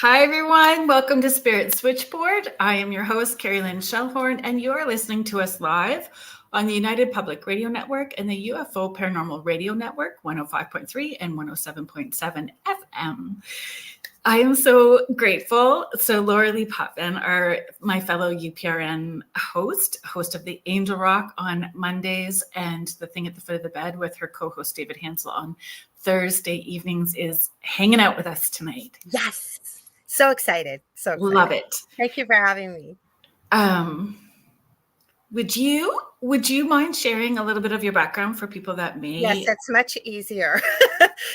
Hi, everyone. Welcome to Spirit Switchboard. I am your host, Kerrilynn Shellhorn, and you are listening to us live on the United Public Radio Network and the UFO Paranormal Radio Network, 105.3 and 107.7 FM. I am so grateful. So Lorilei Potvin, my fellow UPRN host of the Angel Rock on Mondays and the Thing at the Foot of the Bed with her co-host David Hansel on Thursday evenings, is hanging out with us tonight. Yes. So excited. So excited. Love it. Thank you for having me. Would you mind sharing a little bit of your background for people that may? Yes, it's much easier.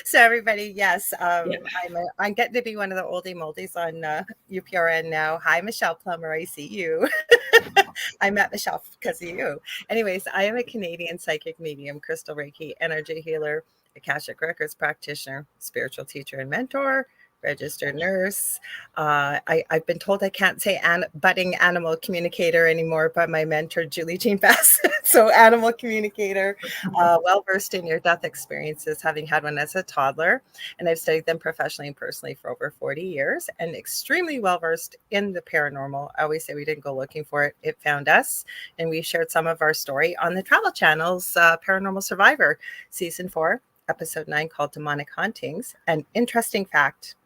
So everybody, yes, I'm getting to be one of the oldie moldies on UPRN now. Hi, Michelle Plummer. I see you. I met Michelle because of you. Anyways, I am a Canadian psychic medium, crystal Reiki, energy healer, Akashic Records practitioner, spiritual teacher and mentor, registered nurse. I've been told I can't say budding animal communicator anymore by my mentor, Julie Jean Bassett. So animal communicator, well-versed in near-death experiences, having had one as a toddler. And I've studied them professionally and personally for over 40 years and extremely well-versed in the paranormal. I always say we didn't go looking for it. It found us. And we shared some of our story on the Travel Channel's Paranormal Survivor, Season 4, Episode 9, called Demonic Hauntings. An interesting fact,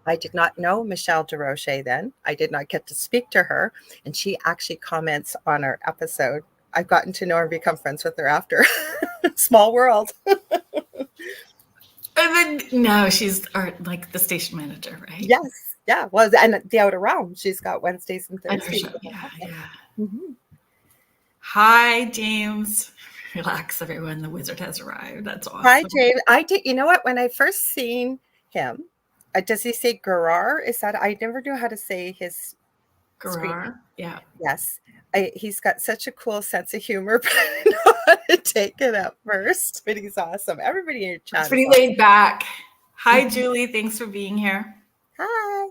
I did not know Michelle DeRoche then. I did not get to speak to her. And she actually comments on our episode. I've gotten to know her and become friends with her after. Small world. And then now she's like the station manager, right? Yes. Yeah. Well, and the Outer Realm. She's got Wednesdays and Thursdays. Yeah. Mm-hmm. Hi, James. Relax, everyone. The wizard has arrived. That's awesome. Hi, James. I did. You know what? When I first seen him, does he say Gerard? Is that, I never knew how to say his Gerard? Yeah. Yes. He's got such a cool sense of humor, but I don't know how to take it at first. But he's awesome. Everybody in your chat. It's pretty laid back. Hi, Julie. Thanks for being here. Hi.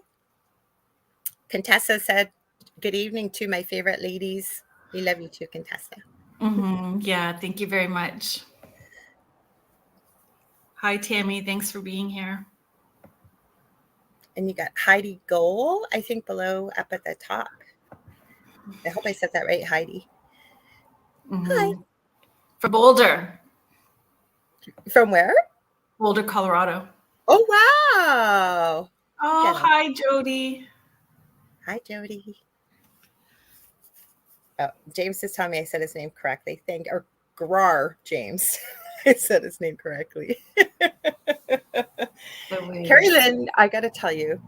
Contessa said, good evening to my favorite ladies. We love you too, Contessa. Mm-hmm. Yeah, thank you very much. Hi, Tammy. Thanks for being here. And you got Heidi Goal, I think, below up at the top. I hope I said that right, Heidi. Mm-hmm. Hi. From Boulder. From where? Boulder, Colorado. Oh, wow. Oh, yeah. Hi, Jody. Hi, Jody. Oh, James is telling me I said his name correctly. Or Grar James. I said his name correctly. Kerrilynn, I got to tell you,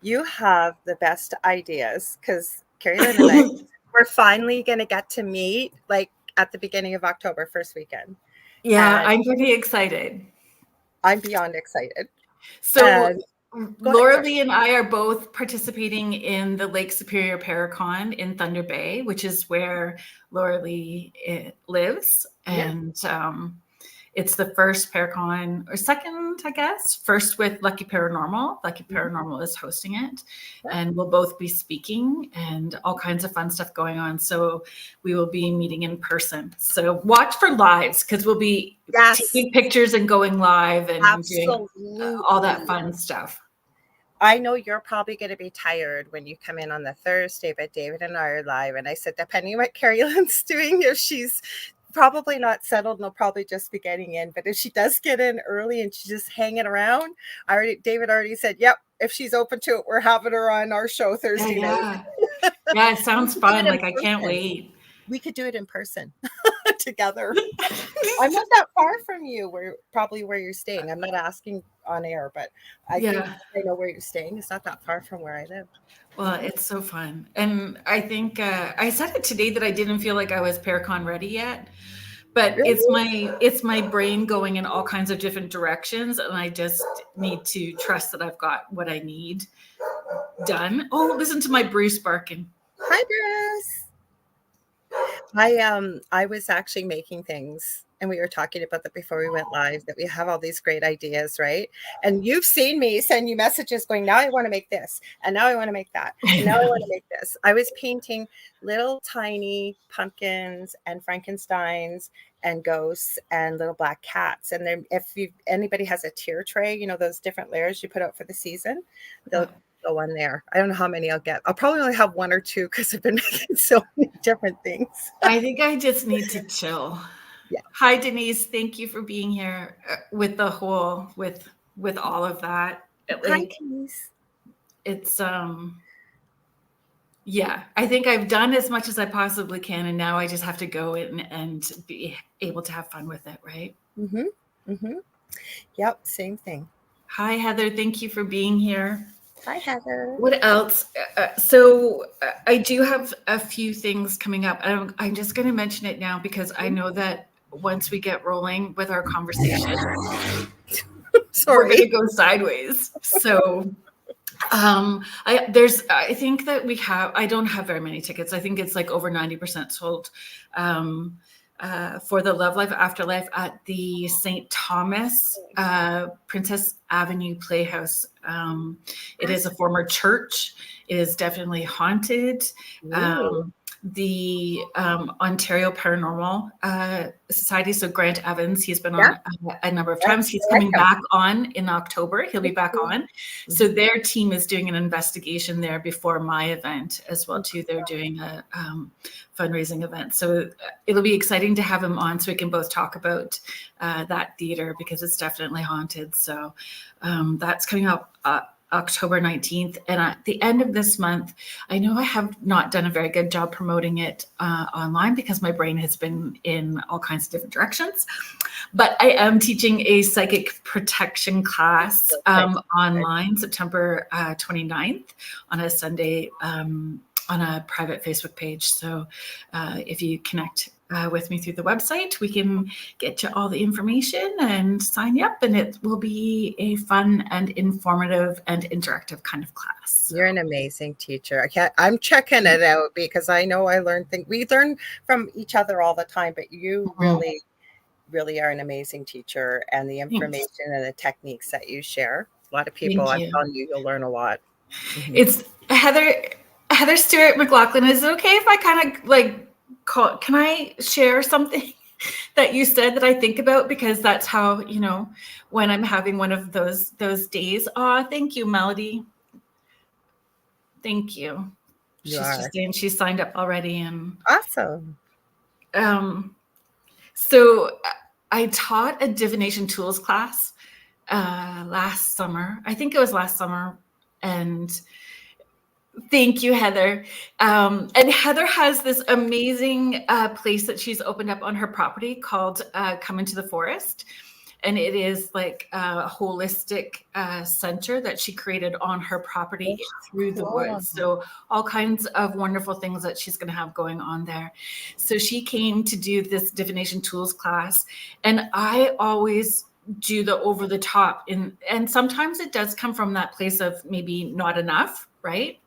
you have the best ideas, because Kerrilynn and I, we're finally going to get to meet like at the beginning of October, first weekend. Yeah, I'm pretty excited. I'm beyond excited. So Lorilei and I are both participating in the Lake Superior Paracon in Thunder Bay, which is where Lorilei lives. And it's the first Paracon, or second, I guess. First with Lucky Paranormal. Lucky Paranormal is hosting it. And we'll both be speaking and all kinds of fun stuff going on. So we will be meeting in person. So watch for lives, because we'll be taking pictures and going live and doing all that fun stuff. I know you're probably going to be tired when you come in on the Thursday, but David and I are live. And I said, depending on what Kerrilynn's doing, if she's probably not settled, and will probably just be getting in. But if she does get in early and she's just hanging around, David already said, yep, if she's open to it, we're having her on our show Thursday night. Yeah, it sounds fun. Like, I can't wait. We could do it in person together. I'm not that far from you. We're probably where you're staying. I'm not asking on air, but I think I know where you're staying. It's not that far from where I live. Well, it's so fun. And I think I said it today that I didn't feel like I was Paracon ready yet, but really? it's my brain going in all kinds of different directions. And I just need to trust that I've got what I need done. Oh, listen to my Bruce barking. Hi, Bruce. I was actually making things, and we were talking about that before we went live, that we have all these great ideas, right? And you've seen me send you messages going, now I want to make this, and now I want to make that, and now I want to make this. I was painting little tiny pumpkins and Frankensteins and ghosts and little black cats. And then if anybody has a tier tray, you know, those different layers you put out for the season, go on there. I don't know how many I'll get. I'll probably only have one or two because I've been making so many different things. I think I just need to chill. Yeah. Hi, Denise. Thank you for being here with the whole, with all of that. Hi, Denise. It's, yeah, I think I've done as much as I possibly can. And now I just have to go in and be able to have fun with it. Right. Mm-hmm. Mm-hmm. Yep. Same thing. Hi, Heather. Thank you for being here. Hi, Heather. What else? So I do have a few things coming up. I'm just going to mention it now because I know that once we get rolling with our conversation, we're going to go sideways. So I think that I don't have very many tickets. I think it's like over 90% sold for the Love Life Afterlife at the St. Thomas Princess Avenue Playhouse. It is a former church. It is definitely haunted. The Ontario Paranormal Society. So Grant Evans, he's been on a number of times. He's coming back on in October. He'll be back on. So their team is doing an investigation there before my event as well too. They're doing a fundraising event. So it'll be exciting to have him on so we can both talk about that theater because it's definitely haunted. So that's coming up October 19th. And at the end of this month, I know I have not done a very good job promoting it online because my brain has been in all kinds of different directions. But I am teaching a psychic protection class online September 29th on a Sunday on a private Facebook page. So if you connect with me through the website, we can get you all the information and sign you up, and it will be a fun and informative and interactive kind of class. You're an amazing teacher. I'm checking it out because I know I learned things. We learn from each other all the time, but you really are an amazing teacher, and the information and the techniques that you share. A lot of people, I'm telling you, you'll learn a lot. It's Heather Stewart McLaughlin. Is it okay if I kind of like can I share something that you said that I think about? Because that's how, when I'm having one of those days. Thank you, Melody. Thank you. She's just saying she signed up already. And awesome. So I taught a divination tools class last summer. I think it was last summer. And thank you, Heather. And Heather has this amazing place that she's opened up on her property called Come Into the Forest. And it is like a holistic center that she created on her property through the woods. So all kinds of wonderful things that she's going to have going on there. So she came to do this divination tools class. And I always do the over the top. And sometimes it does come from that place of maybe not enough, right?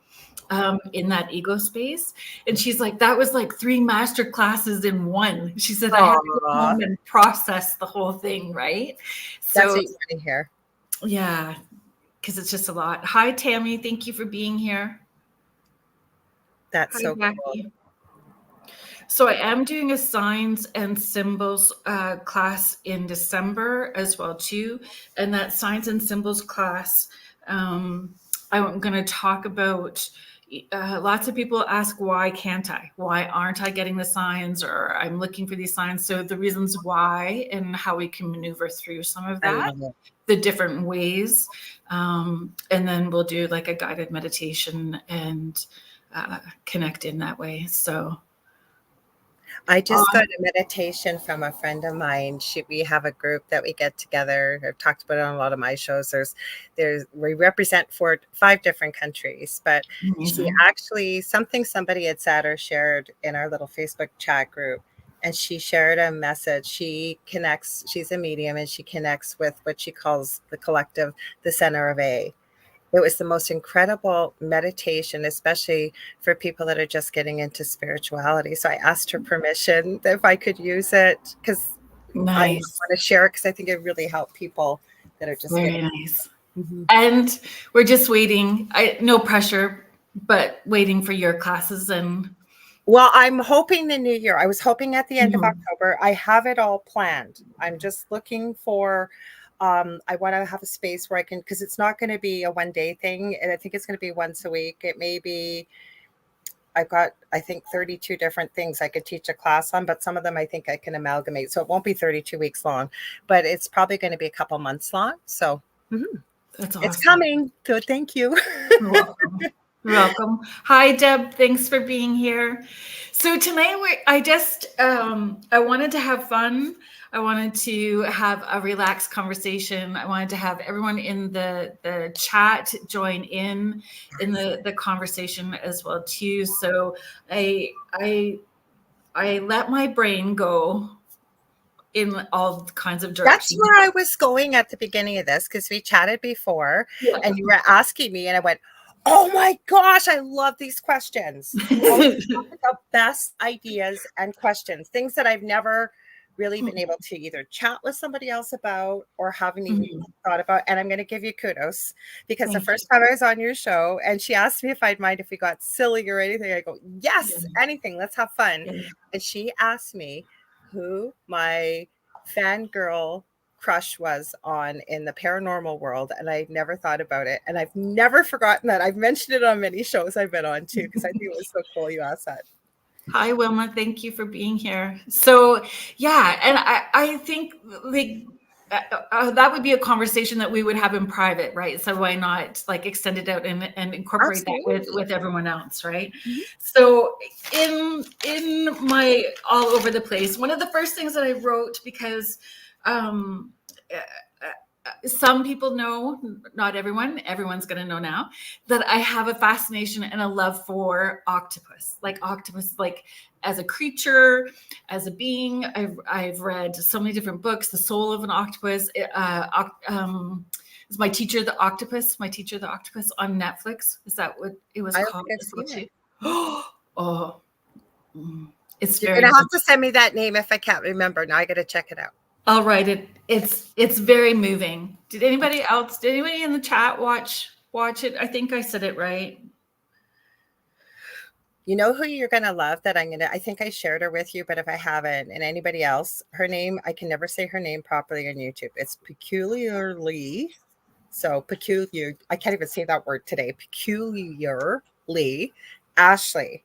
In that ego space. And she's like, that was like 3 master classes in one. She said, I had to go home and process the whole thing, right? So that's what you want to hear. Yeah, because it's just a lot. Hi, Tammy. Thank you for being here. That's so cool. So I am doing a signs and symbols class in December as well too. And that signs and symbols class, I'm going to talk about lots of people ask, why can't I? Why aren't I getting the signs? Or I'm looking for these signs. So the reasons why and how we can maneuver through some of that, the different ways. And then we'll do like a guided meditation and connect in that way. So I just got a meditation from a friend of mine. We have a group that we get together. I've talked about it on a lot of my shows. We represent 5 different countries, but she actually, somebody had said or shared in our little Facebook chat group, and she shared a message. She's a medium, and she connects with what she calls the collective, the center of A. It was the most incredible meditation, especially for people that are just getting into spirituality. So I asked her permission if I could use it, because I want to share it, because I think it really helped people that are just very nice. And we're just waiting. No pressure, but waiting for your classes. And well, I'm hoping the new year. I was hoping at the end of October. I have it all planned. I'm just looking for I want to have a space where I can, because it's not going to be a one-day thing, and I think it's going to be once a week. It may be, I've got, I think, 32 different things I could teach a class on, but some of them I think I can amalgamate. So it won't be 32 weeks long, but it's probably going to be a couple months long. So That's awesome. It's coming. Good. Thank you. You're welcome. You're welcome. Hi, Deb. Thanks for being here. So tonight, I wanted to have fun. I wanted to have a relaxed conversation. I wanted to have everyone in the chat join in the conversation as well too. So I let my brain go in all kinds of directions. That's where I was going at the beginning of this, because we chatted before and you were asking me and I went, oh my gosh, I love these questions. The best ideas and questions, things that I've never really been able to either chat with somebody else about or haven't even thought about. And I'm going to give you kudos, because the first time I was on your show and she asked me if I'd mind if we got silly or anything, I go, yes, anything, let's have fun. And she asked me who my fangirl crush was on in the paranormal world, and I never thought about it, and I've never forgotten that. I've mentioned it on many shows I've been on too, because I think it was so cool you asked that. Hi, Wilma. Thank you for being here. So yeah, and I think like that would be a conversation that we would have in private, right? So why not like extend it out and incorporate that with everyone else, right? So in my all over the place, one of the first things that I wrote, because some people know, not everyone's going to know now, that I have a fascination and a love for octopus, like as a creature, as a being. I've read so many different books. The Soul of an Octopus is My Teacher the Octopus on Netflix. Is that what it was called? Oh, it's You're very. Gonna have to send me that name if I can't remember. Now I got to check it out. I'll write it. It's very moving. Did anybody in the chat watch it? I think I said it right. You know who you're going to love that I think I shared her with you, but if I haven't, and anybody else, her name, I can never say her name properly on YouTube. It's peculiarly. So peculiar. I can't even say that word today. Peculiarly Ashley.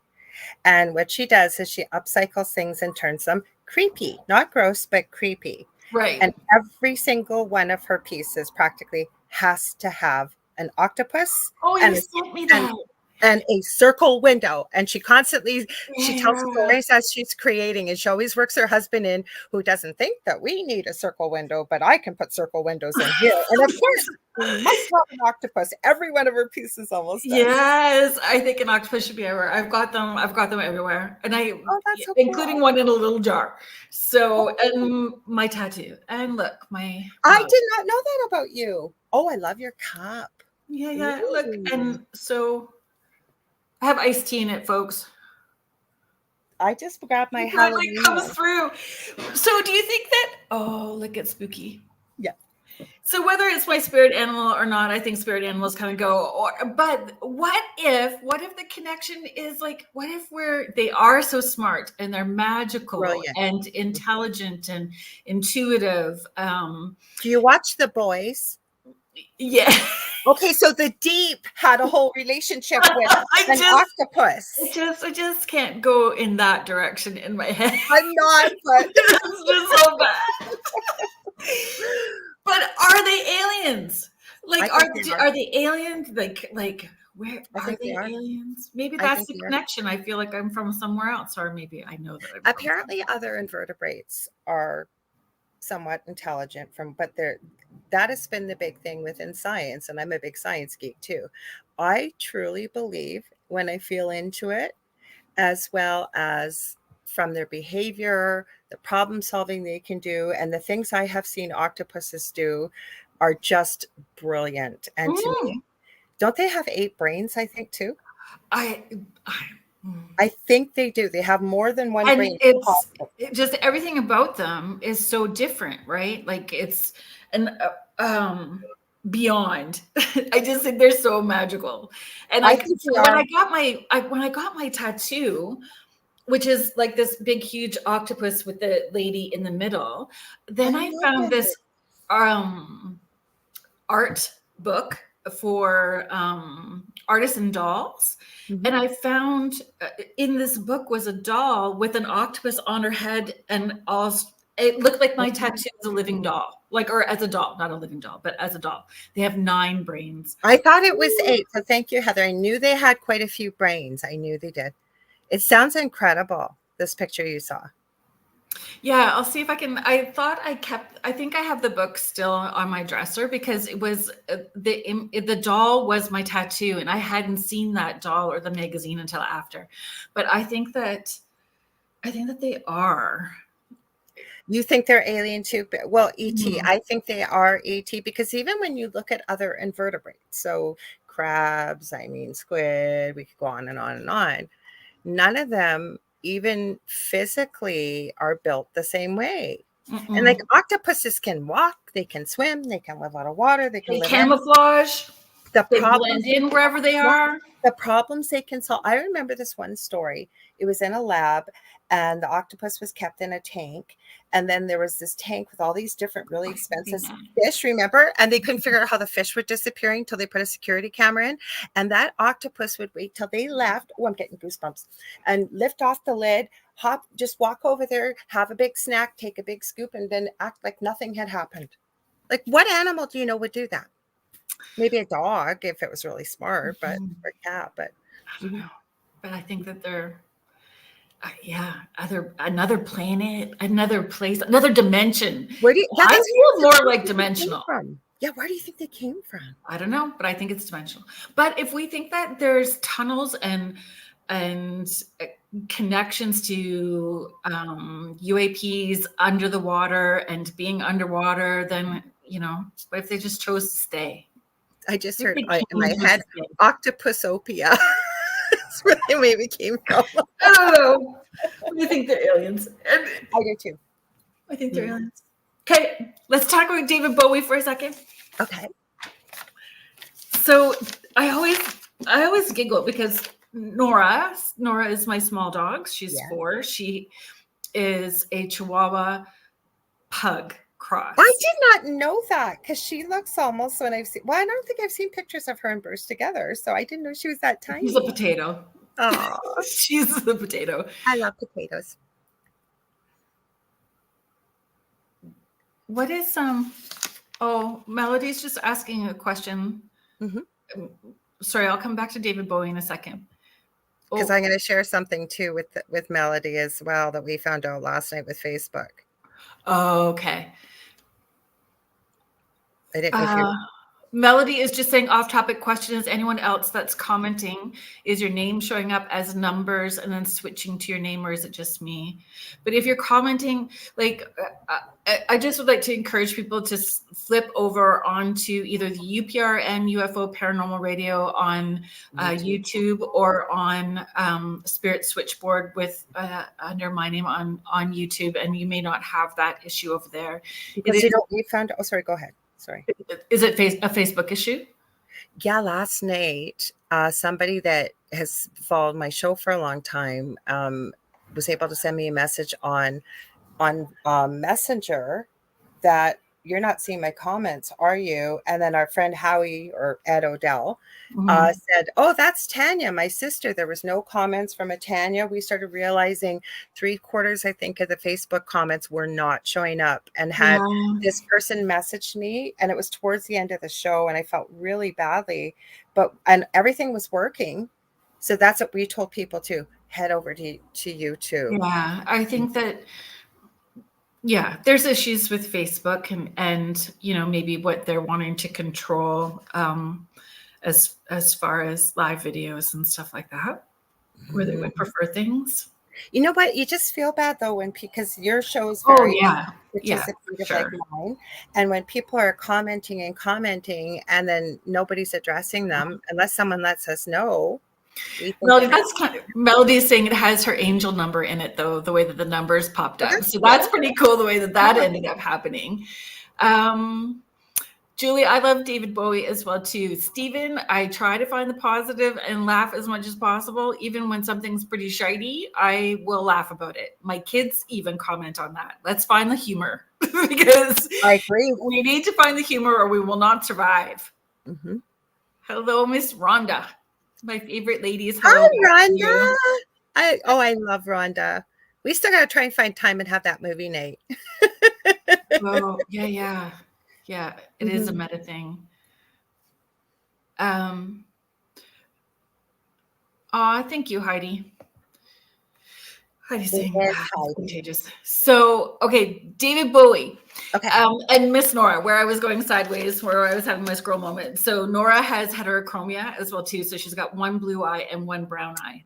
And what she does is she upcycles things and turns them creepy, not gross, but creepy. Right. And every single one of her pieces practically has to have an octopus and a circle window. And she constantly, she tells stories as she's creating, and she always works her husband in, who doesn't think that we need a circle window, but I can put circle windows in here. And of course, we must have an octopus. Every one of her pieces almost does. Yes, I think an octopus should be everywhere. I've got them everywhere, and that's so including cool. one in a little jar. So, and my tattoo, and look, I did not know that about you. Oh, I love your cup. Yeah. Ooh. Look, and so I have iced tea in it, folks. I just grabbed my Halloween. It comes through. So, do you think that? Oh, look at spooky. Yeah. So whether it's my spirit animal or not, I think spirit animals kind of go. But what if the connection is like? What if they are so smart and they're magical, brilliant, and intelligent and intuitive? Do you watch The Boys? Yeah. Okay, so the Deep had a whole relationship with an octopus. I just can't go in that direction in my head. I'm not, but it's just so bad. But are they aliens? Like, are they aliens? Like where are they aliens? Maybe that's the connection. I feel like I'm from somewhere else, or maybe I know that. Apparently, other invertebrates are somewhat intelligent but that has been the big thing within science, and I'm a big science geek too. I truly believe, when I feel into it, as well as from their behavior, the problem solving they can do, and the things I have seen octopuses do are just brilliant. And to me, don't they have 8 brains, I think, too? I think they do. They have more than one brain. It's just everything about them is so different, right? Like it's beyond. I just think they're so magical. And when I got my tattoo, which is like this big huge octopus with the lady in the middle, then I found this art book for artisan dolls. And I found in this book was a doll with an octopus on her head, and it looked like my tattoo as a living doll, or as a doll, not a living doll, but as a doll. They have 9 brains. I thought it was 8. So thank you, Heather. I knew they had quite a few brains. I knew they did. It sounds incredible, this picture you saw. Yeah, I'll see if I can. I think I have the book still on my dresser because it was the doll was my tattoo, and I hadn't seen that doll or the magazine until after. But I think that they are. You think they're alien too? Well, ET. I think they are ET because even when you look at other invertebrates, so crabs, squid, we could go on and on and on. None of them even physically are built the same way. And like octopuses can walk, they can swim, they can live out of water, they can live camouflage. They blend in wherever they are. The problems they can solve. I remember this one story. It was in a lab, and the octopus was kept in a tank. And then there was this tank with all these different really expensive fish, remember? And they couldn't figure out how the fish were disappearing until they put a security camera in. And that octopus would wait till they left. Oh, I'm getting goosebumps. And lift off the lid, just walk over there, have a big snack, take a big scoop, and then act like nothing had happened. Like, what animal do you know would do that? Maybe a dog if it was really smart, or a cat. But I don't know. But I think that they're, another planet, another place, another dimension. Where do you? I feel more like dimensional. Yeah, where do you think they came from? I don't know, but I think it's dimensional. But if we think that there's tunnels and connections to UAPs under the water and being underwater, then what if they just chose to stay? I just heard in my head, Octopusopia. That's where they maybe came from. I don't know. I think they're aliens. I do too. I think they're aliens. Okay, let's talk about David Bowie for a second. Okay. So I always giggle because Nora is my small dog. She's 4. She is a Chihuahua pug cross. I did not know that because she looks almost I don't think I've seen pictures of her and Bruce together. So I didn't know she was that tiny. She's a potato. Oh, she's a potato. I love potatoes. What is Melody's just asking a question. Sorry, I'll come back to David Bowie in a second. Because I'm going to share something too with Melody as well that we found out last night with Facebook. Oh, okay. I didn't know Melody is just saying off-topic question. Is anyone else that's commenting, is your name showing up as numbers and then switching to your name, or is it just me? But if you're commenting, I just would like to encourage people to flip over onto either the UPRN UFO Paranormal Radio on YouTube or on Spirit Switchboard with under my name on YouTube, and you may not have that issue over there. Because we found. Oh, sorry. Go ahead. Sorry. Is it a Facebook issue? Yeah, last night, somebody that has followed my show for a long time was able to send me a message on Messenger that you're not seeing my comments, are you? And then our friend Howie or Ed Odell said, oh, that's Tanya, my sister. There was no comments from a Tanya. We started realizing 3/4, I think, of the Facebook comments were not showing up, and had this person messaged me, and it was towards the end of the show, and I felt really badly, and everything was working. So that's what we told people to head over to YouTube. Yeah, I think that there's issues with Facebook and maybe what they're wanting to control as far as live videos and stuff like that, where they would prefer things. You know what? You just feel bad though because your show is very participative like mine, and when people are commenting and then nobody's addressing them unless someone lets us know. Well, that's Melody's saying it has her angel number in it, though, the way that the numbers popped up. So that's pretty cool, the way that ended up happening. Julie, I love David Bowie as well, too. Stephen, I try to find the positive and laugh as much as possible. Even when something's pretty shiny, I will laugh about it. My kids even comment on that. Let's find the humor. because I agree. we need to find the humor or we will not survive. Mm-hmm. Hello, Miss Rhonda. My favorite ladies. Hi, Rhonda. I love Rhonda. We still got to try and find time and have that movie night. Oh, yeah. It is a meta thing. Thank you, Heidi. Heidi's saying contagious. So, okay, David Bowie. Okay. And Miss Nora, where I was going sideways, where I was having my scroll moment. So Nora has heterochromia as well too. So she's got one blue eye and one brown eye.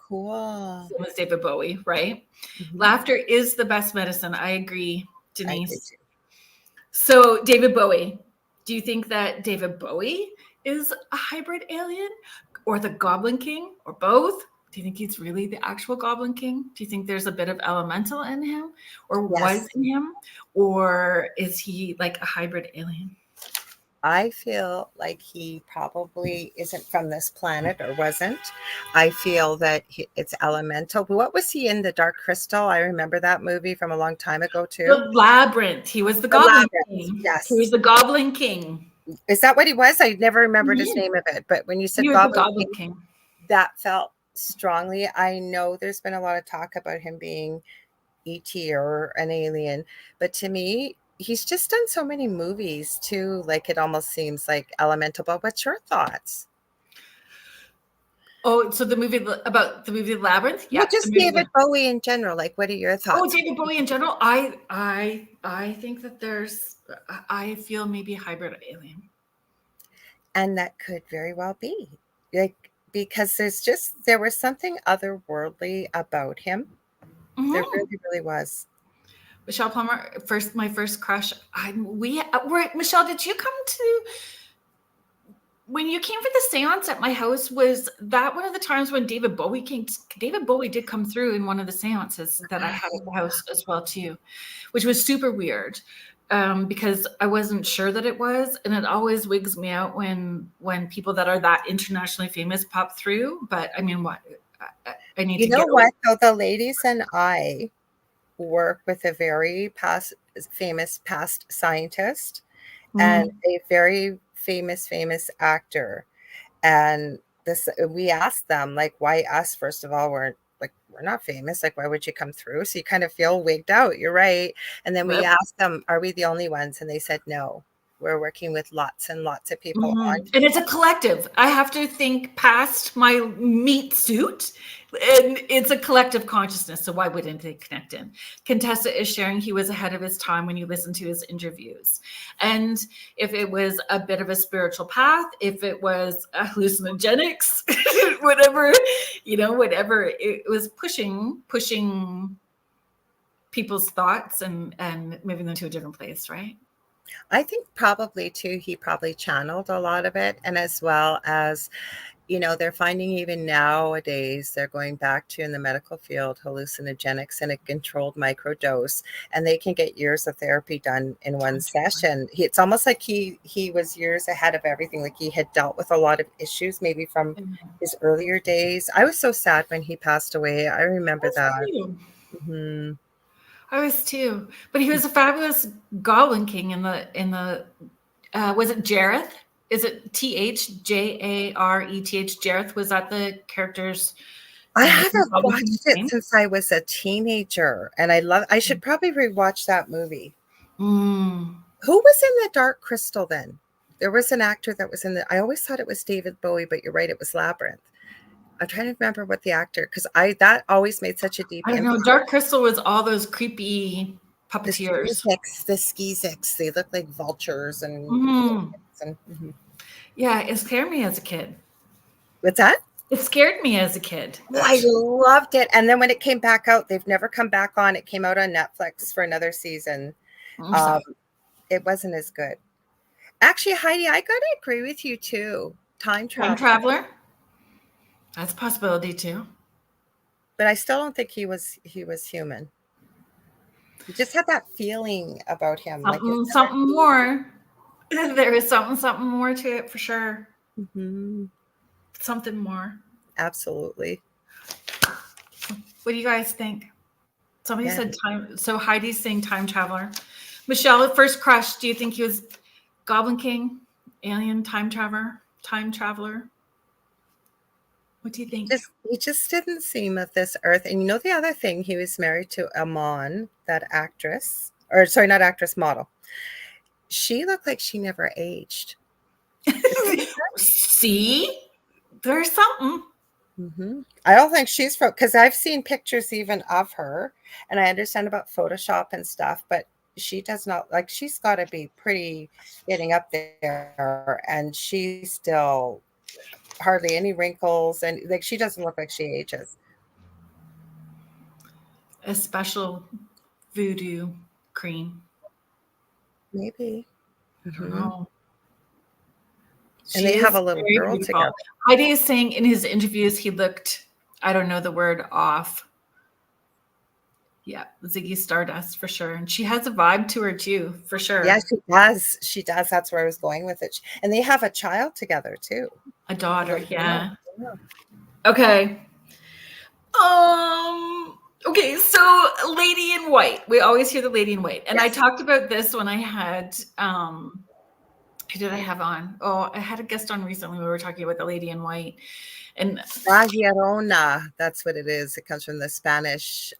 Cool. Same as David Bowie, right? Mm-hmm. Laughter is the best medicine. I agree, Denise. I agree too. So David Bowie, do you think that David Bowie is a hybrid alien or the Goblin King or both? Do you think he's really the actual Goblin King? Do you think there's a bit of elemental in him or was in him? Or is he like a hybrid alien? I feel like he probably isn't from this planet or wasn't. I feel that it's elemental. But what was he in, The Dark Crystal? I remember that movie from a long time ago too. The Labyrinth. He was the Goblin King. Yes. He was the Goblin King. Is that what he was? I never remembered his name of it. But when you said Goblin King, that felt strongly. I know there's been a lot of talk about him being ET or an alien, but to me, he's just done so many movies too. Like it almost seems like elemental. But what's your thoughts? Oh, so the movie Labyrinth? Yeah, just David Bowie in general. Like, what are your thoughts? Oh, David Bowie in general. I think that I feel maybe a hybrid alien, and that could very well be like because there was something otherworldly about him. Mm-hmm. There really was. Michelle Plummer, my first crush. Michelle, did you come to when you came for the seance at my house? Was that one of the times when David Bowie came? David Bowie did come through in one of the seances that I had at the house as well too, which was super weird because I wasn't sure that it was, and it always wigs me out when people that are that internationally famous pop through. But I mean, what I need to you know what? So the ladies and I work with a very famous past scientist and a very famous actor, and we asked them, like, why us? First of all, we're not famous, like, why would you come through? So you kind of feel wigged out. You're right. And then we asked them, are we the only ones? And they said no, we're working with lots and lots of people on, and it's a collective. I have to think past my meat suit, and it's a collective consciousness. So why wouldn't they connect in? Contessa is sharing he was ahead of his time when you listen to his interviews. And if it was a bit of a spiritual path, if it was a hallucinogenics, whatever it was pushing people's thoughts and moving them to a different place, right? I think probably too, he probably channeled a lot of it. And as well as, they're finding even nowadays, they're going back to in the medical field, hallucinogenics in a controlled microdose, and they can get years of therapy done in one session. It's almost like he was years ahead of everything. Like he had dealt with a lot of issues, maybe from his earlier days. I was so sad when he passed away. I remember that. Mm-hmm. I was too, but he was a fabulous Goblin King in the was it Jareth? Is it THJARETH? Jareth, was that the character's? I haven't watched it since I was a teenager, and I should probably rewatch that movie. Who was in The Dark Crystal then? There was an actor that was I always thought it was David Bowie, but you're right, it was Labyrinth. I'm trying to remember what the actor, because that always made such a deep impact. I know Dark Crystal was all those creepy puppeteers. The skeezix, they look like vultures and yeah, it scared me as a kid. What's that? It scared me as a kid. I loved it. And then when it came back out, they've never come back on. It came out on Netflix for another season. It wasn't as good. Actually, Heidi, I gotta agree with you too. Time Traveler. That's a possibility too. But I still don't think he was human. You just had that feeling about him. Something more. There is something more to it for sure. Mm-hmm. Something more. Absolutely. What do you guys think? Somebody said time. So Heidi's saying time traveler. Michelle, at first crush, do you think he was Goblin King, alien, time traveler? What do you think? He just didn't seem of this earth. And you know the other thing, he was married to Amon, that actress, or sorry, not actress, model. She looked like she never aged. See, there's something. Mm-hmm. I don't think she's from, because I've seen pictures even of her, and I understand about Photoshop and stuff, but she does not, like, she's got to be pretty getting up there, and she's still hardly any wrinkles, and like she doesn't look like she ages. A special voodoo cream. Maybe. I don't know. And they have a little girl together. Heidi is saying in his interviews he looked, I don't know the word, off. Yeah, Ziggy Stardust for sure. And she has a vibe to her too, for sure. Yeah, she does. She does. That's where I was going with it. And they have a child together too. A daughter, yeah. Okay. Okay, so Lady in White. We always hear the Lady in White. And yes. I talked about this when I had who did I have on? Oh, I had a guest on recently. We were talking about the Lady in White. And La Llorona, that's what it is. It comes from the Spanish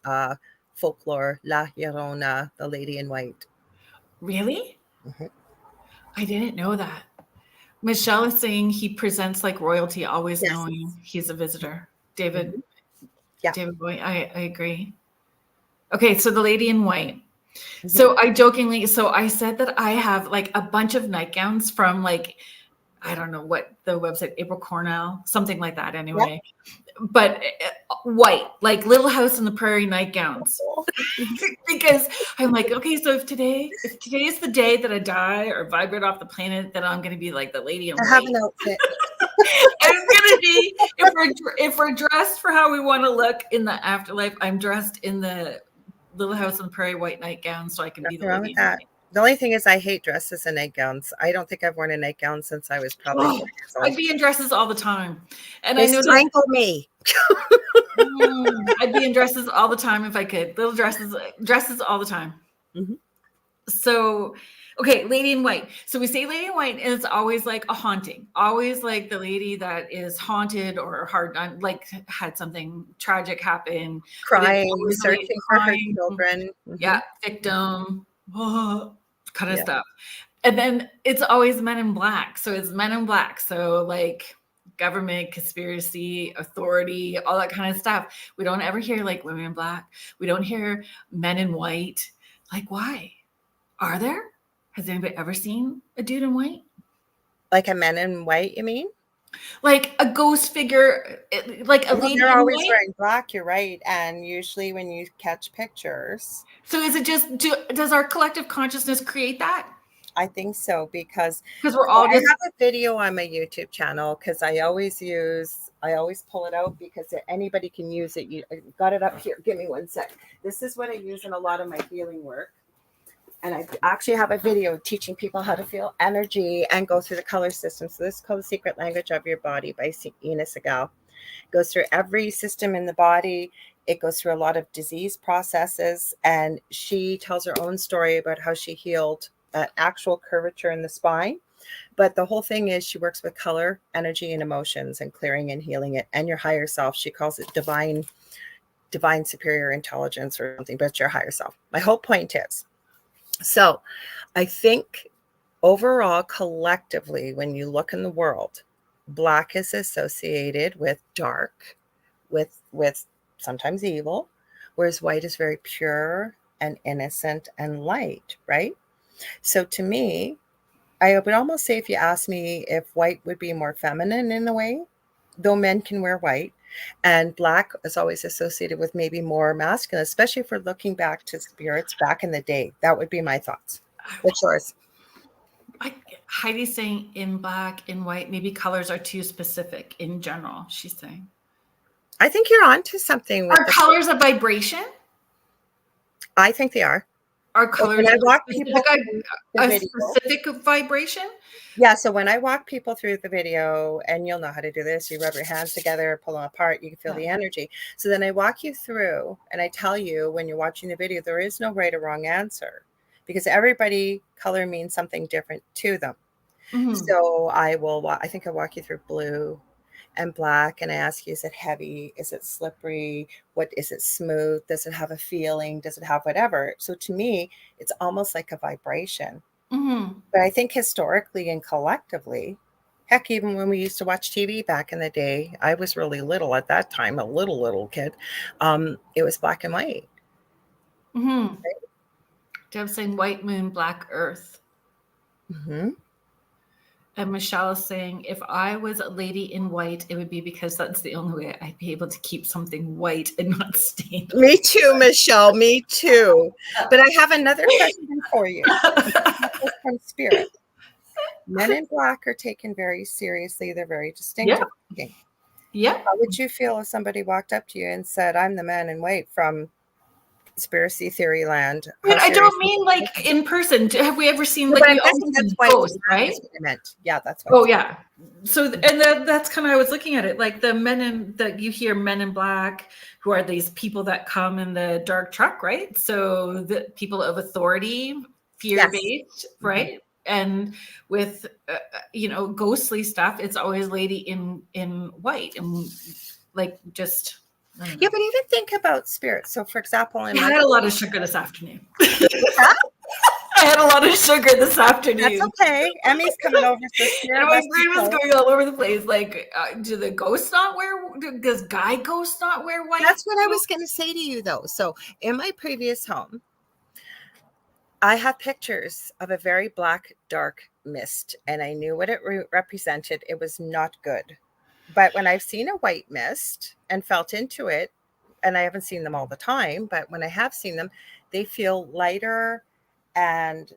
folklore. La Llorona, the Lady in White. Really? Mm-hmm. I didn't know that. Michelle is saying he presents like royalty, always knowing he's a visitor. David, mm-hmm. Yeah. David Boy, I agree. Okay, so the Lady in White. Mm-hmm. So I said that I have like a bunch of nightgowns from like, I don't know what the website, April Cornell, something like that anyway. Yep. But white, like Little House on the Prairie nightgowns. Because I'm like, okay, so if today is the day that I die or vibrate off the planet, then I'm going to be like the Lady in White. I have an outfit. I'm going to be, if we're dressed for how we want to look in the afterlife, I'm dressed in the Little House on the Prairie white nightgown so I can be the Lady in White. The only thing is I hate dresses and nightgowns. I don't think I've worn a nightgown since I was probably 4 years old. I'd be in dresses all the time. And they strangle me. I'd be in dresses all the time if I could. Little dresses all the time. Mm-hmm. So, okay, Lady in White. So we say Lady in White, and it's always like a haunting. Always like the lady that is haunted or hard done, like had something tragic happen. Crying, searching for her children. Mm-hmm. Yeah, victim. Kind of stuff. And then it's always Men in Black. So it's Men in Black. So like government, conspiracy, authority, all that kind of stuff. We don't ever hear like Women in Black. We don't hear Men in White. Like, why? Are there? Has anybody ever seen a dude in white? Like a Men in White, you mean? Like a ghost figure, like a lady. They're always wearing black, you're right. And usually when you catch pictures. So is it just, does our collective consciousness create that? I think so, because we're all I have a video on my YouTube channel because I always pull it out because anybody can use it. You got it up here. Give me 1 sec. This is what I use in a lot of my healing work. And I actually have a video teaching people how to feel energy and go through the color system. So this is called The Secret Language of Your Body by Ina Segal. It goes through every system in the body. It goes through a lot of disease processes. And she tells her own story about how she healed actual curvature in the spine. But the whole thing is she works with color, energy, and emotions and clearing and healing it. And your higher self, she calls it divine superior intelligence or something, but it's your higher self. My whole point is, so I think overall, collectively, when you look in the world, black is associated with dark, with sometimes evil, whereas white is very pure and innocent and light, right? So to me, I would almost say if you ask me if white would be more feminine in a way, though men can wear white, and black is always associated with maybe more masculine, especially if we're looking back to spirits back in the day. That would be my thoughts. What's yours? Heidi's saying in black, in white, maybe colors are too specific in general, she's saying. I think you're onto something. Are colors a vibration? I think they are. Are colors a specific vibration? Yeah, so when I walk people through the video, and you'll know how to do this, you rub your hands together, pull them apart, you can feel the energy. So then I walk you through and I tell you when you're watching the video, there is no right or wrong answer because everybody color means something different to them. So I think I'll walk you through blue and black, and I ask you, is it heavy? Is it slippery? What is it smooth? Does it have a feeling? Does it have whatever? So to me, it's almost like a vibration. But I think historically and collectively, heck, even when we used to watch TV back in the day, I was really little at that time, a little kid. It was black and white. Right? Deb's saying white moon, black earth. And Michelle is saying, if I was a lady in white, it would be because that's the only way I'd be able to keep something white and not stained. Me too, Michelle. Me too. But I have another question for you. From Spirit. Men in black are taken very seriously. They're very distinctive. Yeah. How would you feel if somebody walked up to you and said, I'm the man in white from conspiracy theory land? I don't mean like in person. Have we ever seen like we always see ghosts, right? Yeah, that's what. Oh yeah. So and that's kind of, I was looking at it like the men that you hear men in black, who are these people that come in the dark truck, right? So the people of authority, fear-based, right? And with ghostly stuff, it's always lady in white and like just. Yeah, but even think about spirit. So, for example, I had a lot of sugar this afternoon. I had a lot of sugar this afternoon. That's okay. Emmy's coming over. So and my brain was going all over the place. Like, do the ghosts not wear? Does guy ghosts not wear white? That's what I was going to say to you, though. So, in my previous home, I have pictures of a very black, dark mist, and I knew what it represented. It was not good. But when I've seen a white mist and felt into it, and I haven't seen them all the time, but when I have seen them, they feel lighter and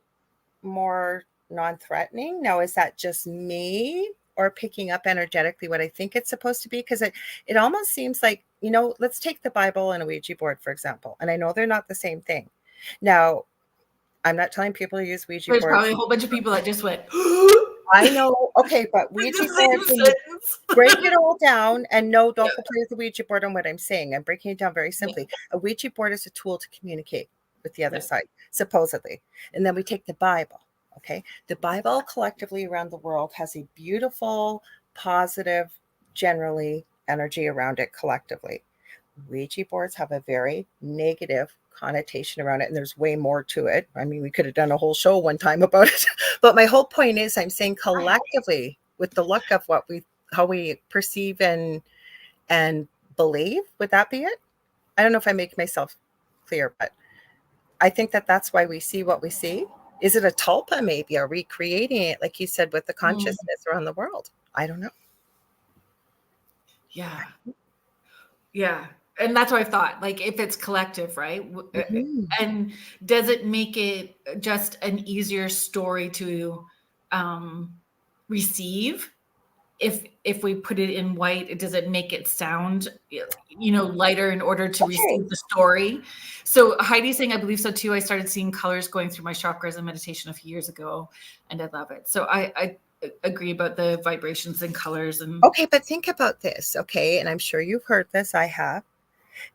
more non-threatening. Now, is that just me or picking up energetically what I think it's supposed to be? Because it almost seems like, let's take the Bible and a Ouija board, for example. And I know they're not the same thing. Now, I'm not telling people to use Ouija boards. There's probably a whole bunch of people that just went, I know. Okay, but Ouija board, break it all down. And no, don't go play with the Ouija board on what I'm saying. I'm breaking it down very simply. A Ouija board is a tool to communicate with the other side, supposedly. And then we take the Bible. Okay. The Bible collectively around the world has a beautiful, positive, generally energy around it collectively. Ouija boards have a very negative connotation around it, and there's way more to it. I mean, we could have done a whole show one time about it, but my whole point is I'm saying collectively, with the look of how we perceive and believe, would that be it? I don't know if I make myself clear, but I think that's why we see what we see. Is it a tulpa? Maybe are we creating it, like you said, with the consciousness around the world? I don't know. Yeah. And that's what I thought, like, if it's collective, right? And does it make it just an easier story to receive? If we put it in white, does it make it sound, lighter in order to receive the story? So Heidi's saying, I believe so too. I started seeing colors going through my chakras in meditation a few years ago, and I love it. So I agree about the vibrations and colors. And okay, but think about this, okay? And I'm sure you've heard this. I have.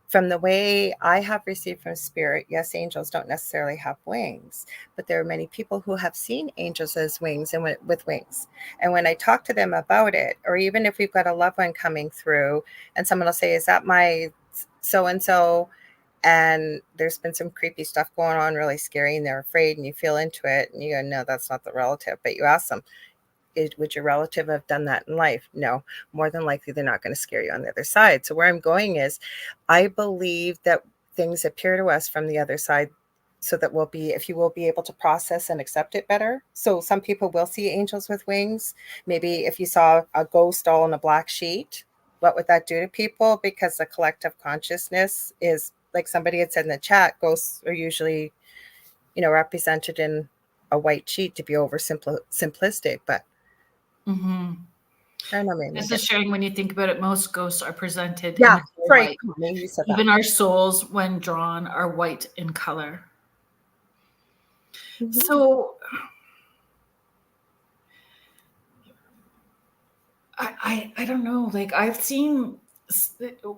From the way I have received from spirit, yes, angels don't necessarily have wings, but there are many people who have seen angels as wings and with wings. And when I talk to them about it, or even if we've got a loved one coming through and someone will say, is that my so-and-so? And there's been some creepy stuff going on, really scary, and they're afraid, and you feel into it, and you go, no, that's not the relative. But you ask them, would your relative have done that in life? No, more than likely they're not going to scare you on the other side. So where I'm going is, I believe that things appear to us from the other side so that if you will be able to process and accept it better. So some people will see angels with wings. Maybe if you saw a ghost all on a black sheet, what would that do to people? Because the collective consciousness is, like somebody had said in the chat, ghosts are usually, represented in a white sheet to be simplistic, but this is sharing, when you think about it, most ghosts are presented in white. Even our souls, when drawn, are white in color. So I don't know, like I've seen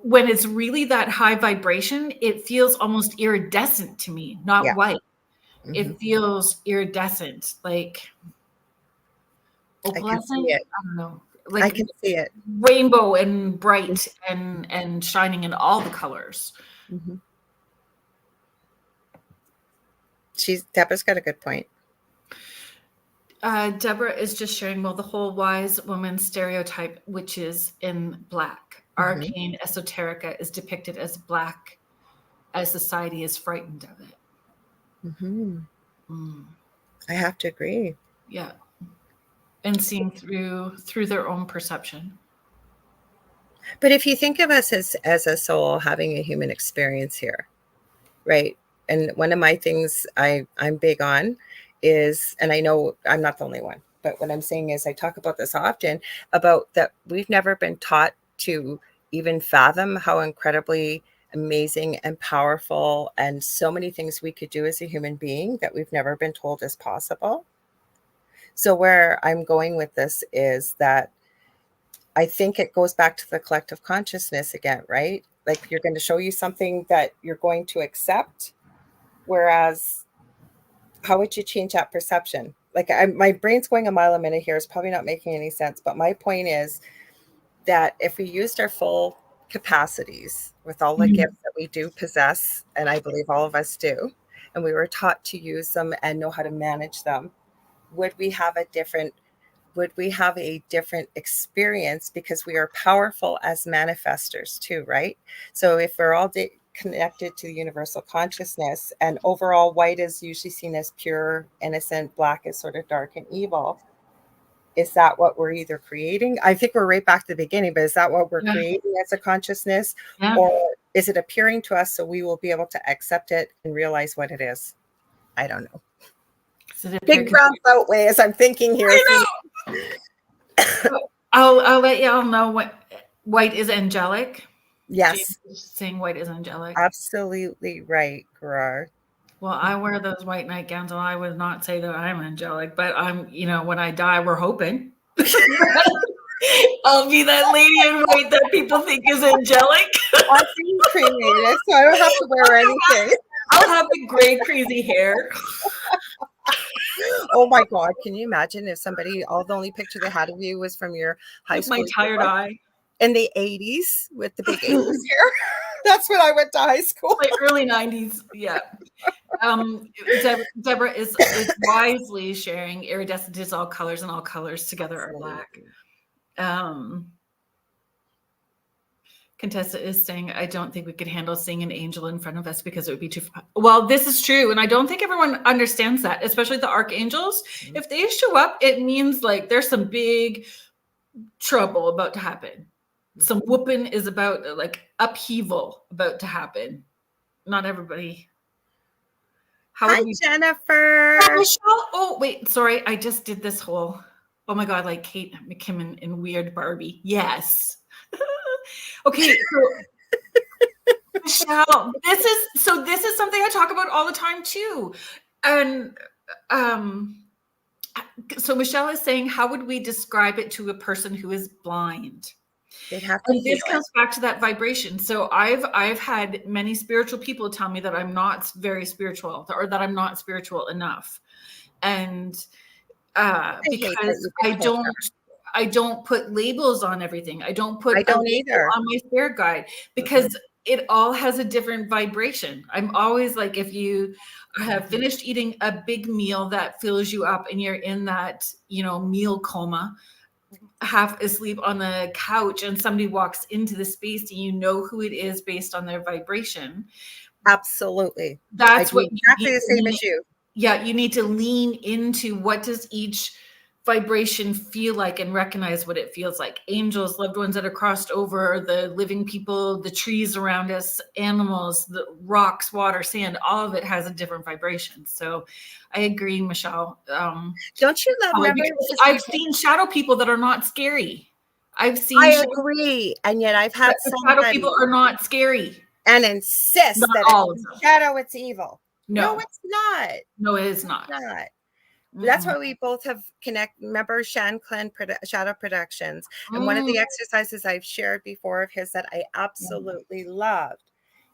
when it's really that high vibration, it feels almost iridescent to me, not white. it feels iridescent, like opalescent. I don't know. Like I can see it. Rainbow and bright and shining in all the colors. Deborah's got a good point. Deborah is just sharing, well, the whole wise woman stereotype, which is in black. Arcane esoterica is depicted as black, as society is frightened of it. I have to agree. Yeah. And seeing through their own perception. But if you think of us as a soul having a human experience here, right? And one of my things I'm big on is, and I know I'm not the only one, but what I'm saying is I talk about this often, about that we've never been taught to even fathom how incredibly amazing and powerful and so many things we could do as a human being that we've never been told is possible. So where I'm going with this is that I think it goes back to the collective consciousness again, right? Like you're going to show you something that you're going to accept. Whereas how would you change that perception? Like my brain's going a mile a minute here. It's probably not making any sense. But my point is that if we used our full capacities with all the gifts that we do possess, and I believe all of us do, and we were taught to use them and know how to manage them, would we have a different experience, because we are powerful as manifestors too, right? So if we're all connected to the universal consciousness, and overall white is usually seen as pure, innocent, black is sort of dark and evil. Is that what we're either creating? I think we're right back to the beginning, but is that what we're creating as a consciousness? Or is it appearing to us so we will be able to accept it and realize what it is? I don't know. Big roundabout way as I'm thinking here. I'll let y'all know what white is angelic. Yes. Saying white is angelic. Absolutely right, Gerard. Well, I wear those white nightgowns, and I would not say that I'm angelic, but I'm, when I die, we're hoping. I'll be that lady in white that people think is angelic. I'm being cremated, so I don't have to wear anything. I'll have the gray, crazy hair. Oh my God. Can you imagine if somebody, the only picture they had of you was from your high school? My tired eye. In the 80s with the big 80s hair. That's when I went to high school. Like early 90s. Yeah. Deborah is wisely sharing iridescent is all colors, and all colors together are black. Contessa is saying, I don't think we could handle seeing an angel in front of us because it would be too. Well, this is true. And I don't think everyone understands that, especially the archangels. If they show up, it means like there's some big trouble about to happen. Some whooping is about, like, upheaval about to happen. Not everybody. Hi, Jennifer. Michelle. Oh, wait. Sorry. I just did this whole, oh my God, like Kate McKinnon in Weird Barbie. Yes. Okay. So Michelle, this is something I talk about all the time too. And so Michelle is saying, how would we describe it to a person who is blind? And this comes back to that vibration. So I've had many spiritual people tell me that I'm not very spiritual, or that I'm not spiritual enough. And because I don't put labels on everything. I don't either on my spirit guide, because it all has a different vibration. I'm always like, if you have finished eating a big meal that fills you up and you're in that, meal coma, half asleep on the couch, and somebody walks into the space, and you know who it is based on their vibration. Absolutely. That's what exactly the same as you. Yeah, you need to lean into what does each vibration feel like, and recognize what it feels like. Angels, loved ones that are crossed over, the living people, the trees around us, animals, the rocks, water, sand, all of it has a different vibration. So I agree, Michelle. Don't you love I've seen shadow people that are not scary. I agree. And yet I've had shadow people are not scary. And insist that it's shadow, it's evil. No, it's not. No, it is not. It's not. That's why we both have remember Shan Clan Shadow Productions. And one of the exercises I've shared before of his that I absolutely loved,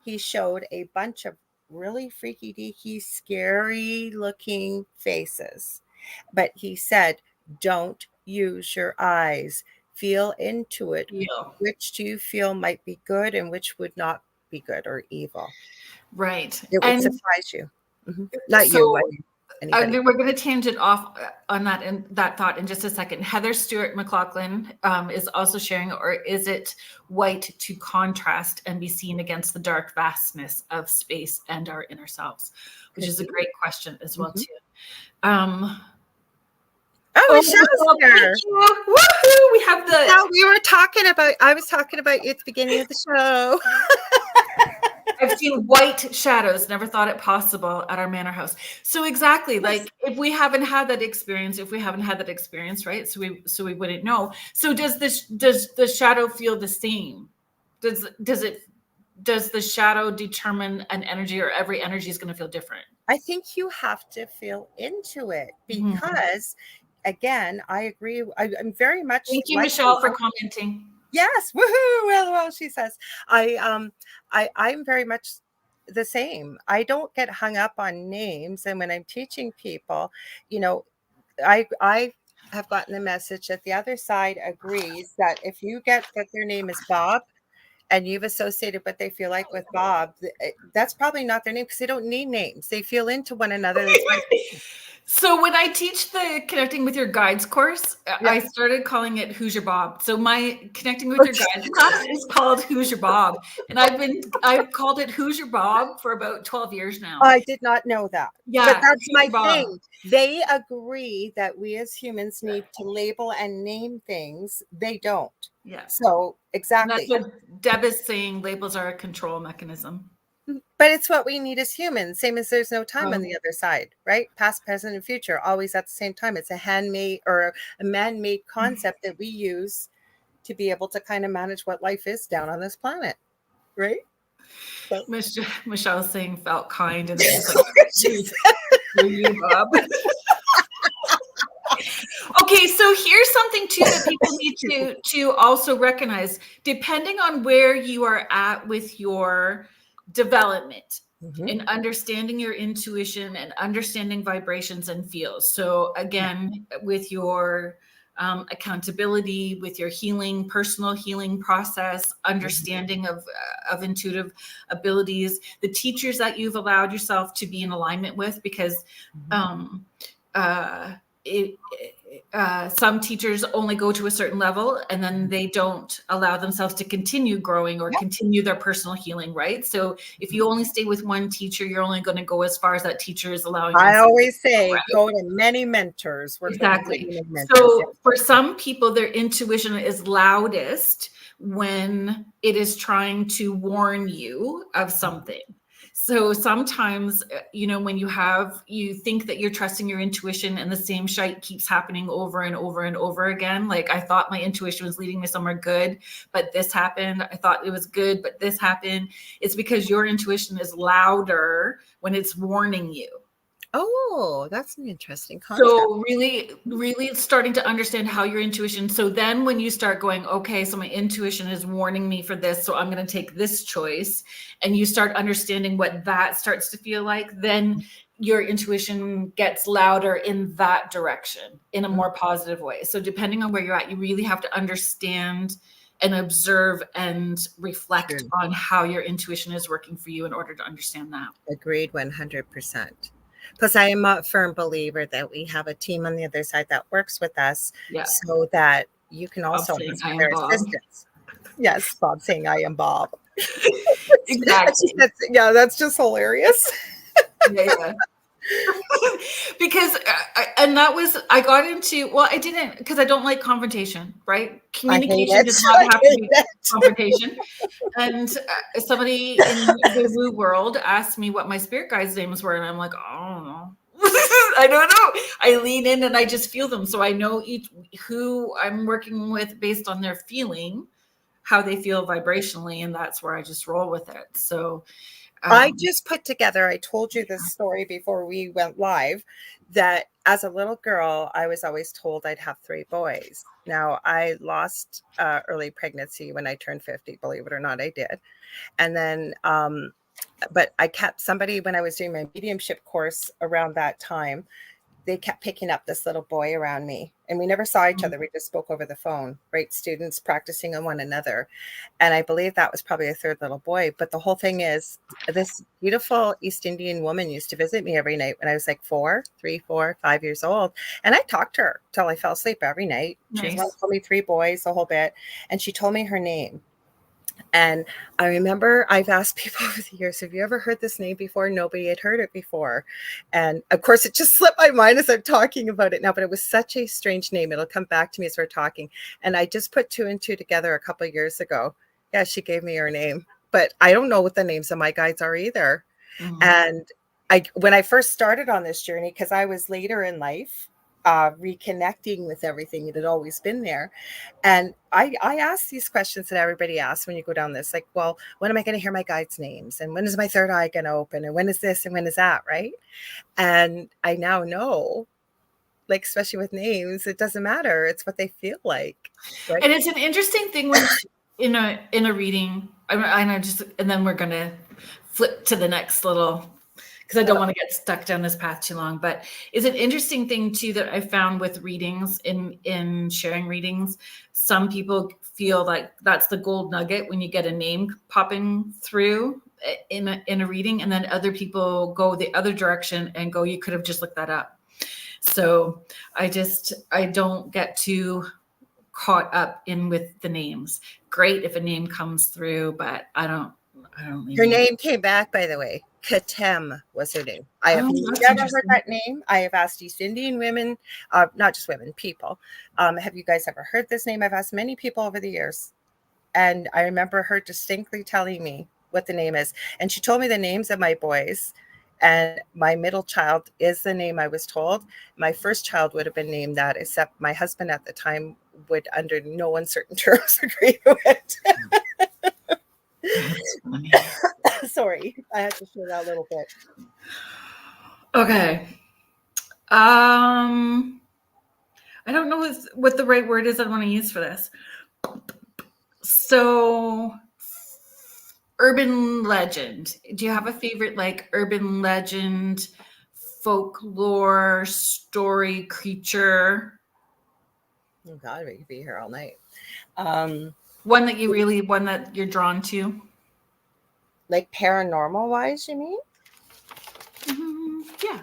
he showed a bunch of really freaky deaky, scary looking faces. But he said, don't use your eyes. Feel into it. Yeah. Which do you feel might be good and which would not be good or evil? Right. It would And surprise you. Not you, I so mean, anybody. we're going to tangent off on that and that thought in just a second. Heather Stewart McLaughlin is also sharing, or is it white to contrast and be seen against the dark vastness of space and our inner selves? Which is a great question as well, too. Michelle's here. Woohoo! We have the. No, we were talking about. I was talking about you at the beginning of the show. I've seen white shadows, never thought it possible at our manor house. So exactly, yes. Like if we haven't had that experience, right? So we wouldn't know. So does the shadow feel the same? Does the shadow determine an energy, or every energy is going to feel different? I think you have to feel into it because, again, I agree. I'm very much. Thank you, Michelle, for commenting. Yes, woohoo! Well, she says, I'm very much the same. I don't get hung up on names, and when I'm teaching people, I have gotten the message that the other side agrees that if you get that their name is Bob, and you've associated what they feel like with Bob, that's probably not their name because they don't need names. They feel into one another. So when I teach the Connecting with Your Guides course, I started calling it Who's Your Bob. So my Connecting with Your Guides class is called Who's Your Bob. And I've called it Who's Your Bob for about 12 years now. I did not know that. Yeah. But that's my thing. They agree that we as humans need to label and name things. They don't. Yeah. So exactly. And that's what Deb is saying, labels are a control mechanism. But it's what we need as humans, same as there's no time on the other side, right? Past, present, and future, always at the same time. It's a handmade or a man-made concept that we use to be able to kind of manage what life is down on this planet, right? So. Michelle's saying felt kind, and it's just like, you, Bob. Okay, so here's something too that people need to also recognize. Depending on where you are at with your development and understanding your intuition and understanding vibrations and feels. So again, with your accountability, with your healing, personal healing process, understanding of intuitive abilities, the teachers that you've allowed yourself to be in alignment with, because some teachers only go to a certain level and then they don't allow themselves to continue growing or continue their personal healing, right? So if you only stay with one teacher, you're only going to go as far as that teacher is allowing. I always say go to many mentors. Exactly. So for some people, their intuition is loudest when it is trying to warn you of something. So sometimes, when you think that you're trusting your intuition and the same shite keeps happening over and over and over again. Like, I thought my intuition was leading me somewhere good, but this happened. I thought it was good, but this happened. It's because your intuition is louder when it's warning you. Oh, that's an interesting concept. So really, really starting to understand how your intuition. So then when you start going, okay, so my intuition is warning me for this, so I'm going to take this choice, and you start understanding what that starts to feel like, then your intuition gets louder in that direction in a more positive way. So depending on where you're at, you really have to understand and observe and reflect on how your intuition is working for you in order to understand that. Agreed, 100%. Because I am a firm believer that we have a team on the other side that works with us so that you can also ask for their assistance. Yes, Bob saying I am Bob. Exactly. That's just hilarious. Yeah. Because I got into, I didn't, because I don't like confrontation, right? Communication does not have to be confrontation. And somebody in the woo world asked me what my spirit guides' names were, and I'm like, I don't know. I don't know. I lean in and I just feel them. So I know who I'm working with based on their feeling, how they feel vibrationally, and that's where I just roll with it. So I just put together, I told you this story before we went live, that as a little girl, I was always told I'd have 3 boys. Now, I lost early pregnancy when I turned 50, believe it or not, I did. And then but I kept somebody when I was doing my mediumship course around that time. They kept picking up this little boy around me, and we never saw each other. We just spoke over the phone, right? Students practicing on one another. And I believe that was probably a third little boy. But the whole thing is, this beautiful East Indian woman used to visit me every night when I was like 3, 4, 5 years old. And I talked to her till I fell asleep every night. She was one who told me 3 boys, the whole bit. And she told me her name. And I remember I've asked people over the years, have you ever heard this name before? Nobody had heard it before. And of course, it just slipped my mind as I'm talking about it now, but it was such a strange name. It'll come back to me as we're talking. And I just put 2 and 2 together a couple of years ago. Yeah, she gave me her name, but I don't know what the names of my guides are either. Mm-hmm. And when I first started on this journey, because I was later in life, reconnecting with everything that had always been there. And I asked these questions that everybody asks when you go down this, like, well, when am I going to hear my guides' names? And when is my third eye going to open? And when is this? And when is that? Right. And I now know, like, especially with names, it doesn't matter. It's what they feel like. Right? And it's an interesting thing when in a reading, and then we're going to flip to the next little, because I don't want to get stuck down this path too long, but it's an interesting thing too that I found with readings in sharing readings. Some people feel like that's the gold nugget when you get a name popping through in a reading, and then other people go the other direction and go, you could have just looked that up. So I don't get too caught up in with the names. Great if a name comes through, but I don't. Her name came back, by the way. Katem was her name. I have never heard that name. I have asked East Indian women, not just women, people. Have you guys ever heard this name? I've asked many people over the years. And I remember her distinctly telling me what the name is. And she told me the names of my boys. And my middle child is the name I was told. My first child would have been named that, except my husband at the time would, under no uncertain terms, agree to it. That's funny. Sorry, I had to share that a little bit. Okay. I don't know what the right word is I want to use for this. So, urban legend. Do you have a favorite, like, urban legend, folklore, story, creature? Oh God, we could be here all night. One that you're drawn to? Like paranormal wise, you mean? Yeah.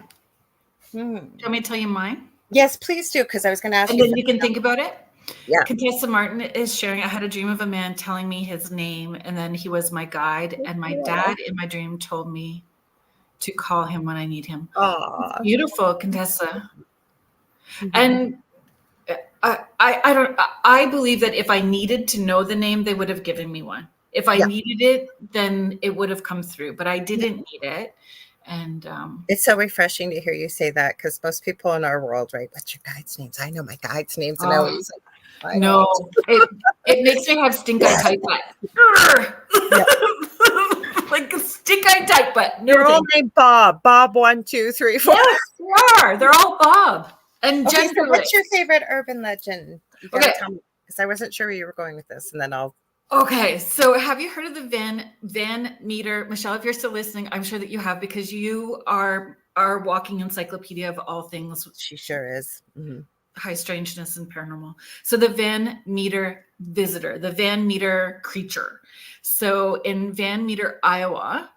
Do you want me to tell you mine? Yes, please do, because I was going to ask you. And then you can think about it. Yeah. Contessa Martin is sharing, I had a dream of a man telling me his name, and then he was my guide, and my dad in my dream told me to call him when I need him. Oh, beautiful, Contessa. And I believe that if I needed to know the name, they would have given me one. If I needed it, then it would have come through, but I didn't need it. And it's so refreshing to hear you say that, because most people in our world, right? What's your guide's names? I know my guide's names. And I always like, no, it makes me have stink eye tight butt. Like a stink eye tight butt. They're all named Bob. Bob 1, 2, 3, 4. Yes, they are. They're all Bob. And okay, so what's your favorite urban legend? You gotta tell me, because I wasn't sure where you were going with this, and then I'll. Okay, so have you heard of the Van Meter? Michelle, if you're still listening, I'm sure that you have, because you are our walking encyclopedia of all things. She sure is. Mm-hmm. High strangeness and paranormal. So the Van Meter visitor, the Van Meter creature. So in Van Meter, Iowa,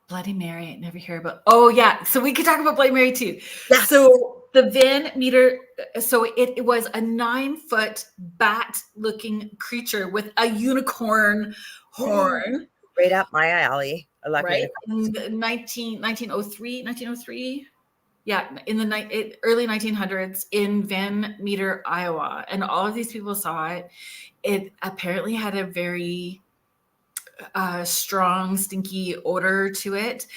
Bloody Mary, I never hear about. Oh yeah, so we could talk about Bloody Mary too. Yes. So the Van Meter, so it was a 9-foot bat-looking creature with a unicorn horn. Right up my alley. I love right? In 1903. Yeah, in the early 1900s in Van Meter, Iowa. And all of these people saw it. It apparently had a very strong, stinky odor to it.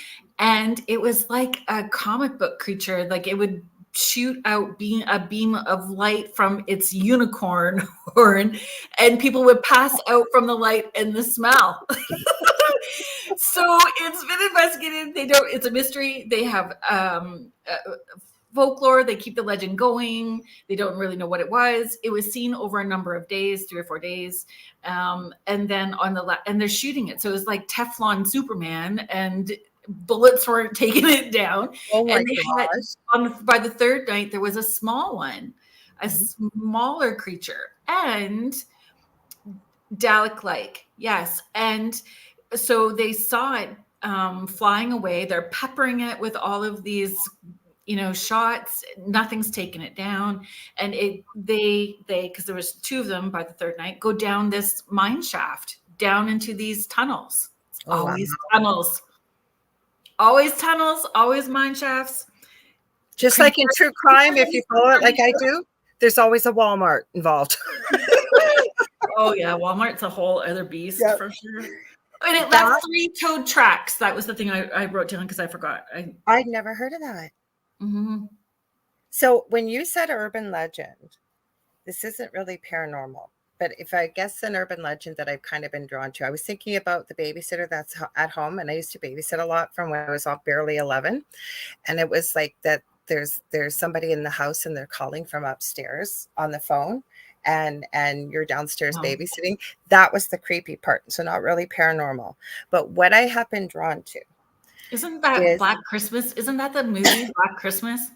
And it was like a comic book creature. Like, it would shoot out a beam of light from its unicorn horn, and people would pass out from the light and the smell. So it's been investigated. It's a mystery. They have folklore. They keep the legend going. They don't really know what it was. It was seen over a number of days, 3 or 4 days. And then and they're shooting it. So it was like Teflon Superman, and bullets weren't taking it down. Oh my and gosh. by the third night, there was a small one, a smaller creature, and Dalek-like. Yes. And so they saw it flying away. They're peppering it with all of these, shots. Nothing's taken it down. And they because there was 2 of them by the third night, go down this mine shaft down into these tunnels. Always tunnels, always mine shafts. Just like in true crime, if you follow it like I do, there's always a Walmart involved. Oh yeah, Walmart's a whole other beast for sure. And it left 3-toed tracks. That was the thing I wrote down because I forgot. I'd never heard of that. Mm-hmm. So when you said urban legend, this isn't really paranormal, but if I guess an urban legend that I've kind of been drawn to, I was thinking about the babysitter that's at home, and I used to babysit a lot from when I was barely 11, and it was like that. There's somebody in the house and they're calling from upstairs on the phone, and you're downstairs babysitting. That was the creepy part. So not really paranormal, but what I have been drawn to. Isn't that Black Christmas? Isn't that the movie Black Christmas?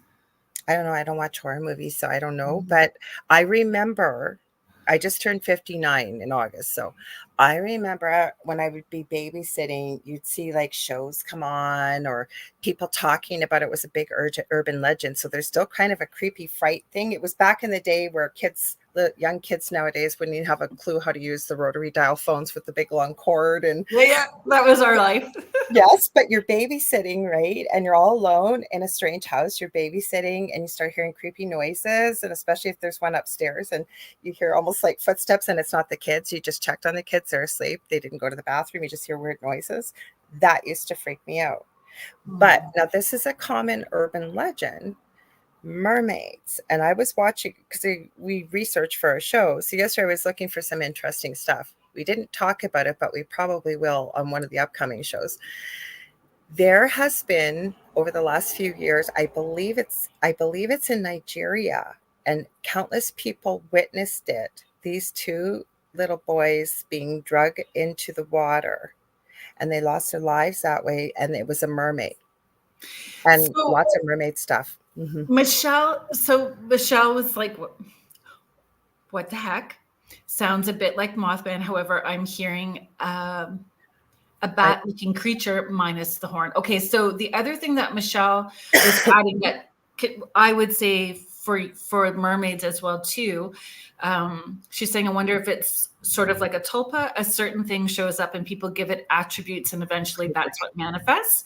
I don't know. I don't watch horror movies, so I don't know. But I remember I just turned 59 in August. So I remember when I would be babysitting, you'd see like shows come on or people talking about it was a big urban legend. So there's still kind of a creepy fright thing. It was back in the day where the young kids nowadays wouldn't even have a clue how to use the rotary dial phones with the big long cord. And yeah, that was our life. Yes, but you're babysitting, right? And you're all alone in a strange house. You're babysitting and you start hearing creepy noises. And especially if there's one upstairs and you hear almost like footsteps and it's not the kids. You just checked on the kids. They're asleep. They didn't go to the bathroom. You just hear weird noises. That used to freak me out. But now this is a common urban legend. Mermaids. And I was watching because we researched for a show. So yesterday I was looking for some interesting stuff. We didn't talk about it, but we probably will on one of the upcoming shows. There has been over the last few years, I believe it's in Nigeria, and countless people witnessed it. These 2 little boys being dragged into the water, and they lost their lives that way. And it was a mermaid, and lots of mermaid stuff. Mm-hmm. Michelle was like, what the heck? Sounds a bit like Mothman. However, I'm hearing a bat-looking creature minus the horn. Okay, so the other thing that Michelle was adding that I would say for mermaids as well too, she's saying, I wonder if it's sort of like a tulpa. A certain thing shows up and people give it attributes and eventually that's what manifests.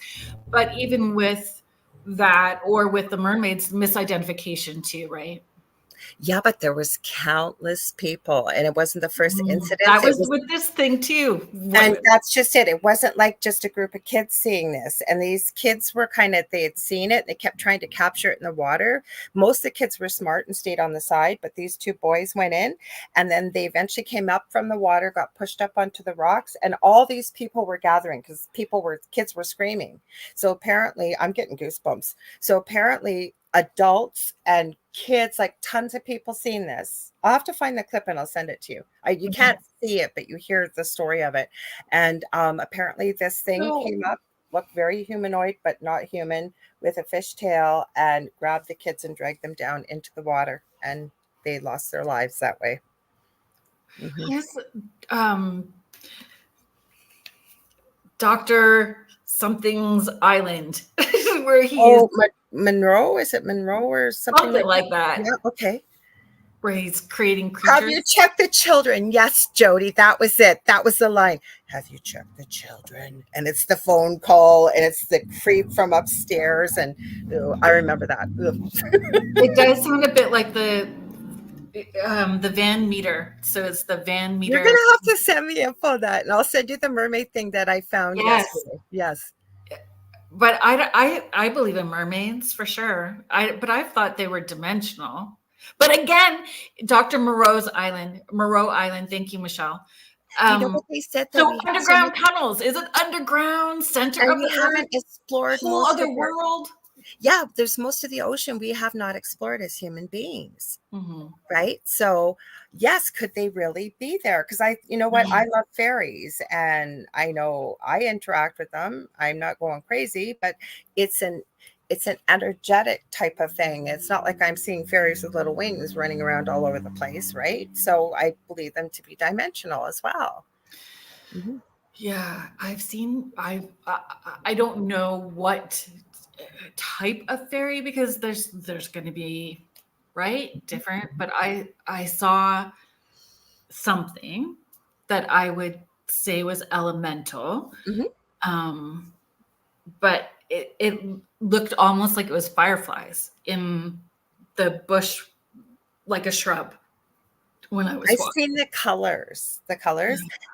But even with that or with the mermaids, misidentification too, right? Yeah, but there was countless people, and it wasn't the first incident. That was with this thing too. And that's just it. It wasn't like just a group of kids seeing this. And these kids were they had seen it. They kept trying to capture it in the water. Most of the kids were smart and stayed on the side, but these 2 boys went in, and then they eventually came up from the water, got pushed up onto the rocks, and all these people were gathering because kids were screaming. So apparently, I'm getting goosebumps. So apparently, adults and kids, like tons of people seen this. I'll have to find the clip and I'll send it to you. You can't see it, but you hear the story of it. And apparently this thing came up, looked very humanoid, but not human, with a fish tail, and grabbed the kids and dragged them down into the water. And they lost their lives that way. Mm-hmm. Yes. Dr. Something's Island, where he is. Monroe? Is it Monroe or something like that? Yeah, okay. Where he's creating creatures. Have you checked the children? Yes, Jody, that was it. That was the line. Have you checked the children? And it's the phone call, and it's the creep from upstairs. And I remember that. It does sound a bit like the Van Meter. So it's the Van Meter. You're gonna have to send me info on that, and I'll send you the mermaid thing that I found yesterday. Yes. But I believe in mermaids for sure. But I thought they were dimensional. But again, Dr. Moreau Island. Thank you, Michelle. You know what they said? So underground tunnels. Is it underground center of the haven't explored whole other world? Yeah, there's most of the ocean we have not explored as human beings. Mm-hmm. Right. So, yes, could they really be there? Because you know what? I love fairies and I know I interact with them. I'm not going crazy, but it's an it's an energetic type of thing. It's not like I'm seeing fairies with little wings running around all over the place, right? So I believe them to be dimensional as well. Mhm. Yeah, I've seen. I don't know what type of fairy because there's going to be right different. But I saw something that I would say was elemental, Mhm. um, but it looked almost like it was fireflies in the bush, like a shrub when I was I've walking. seen the colors,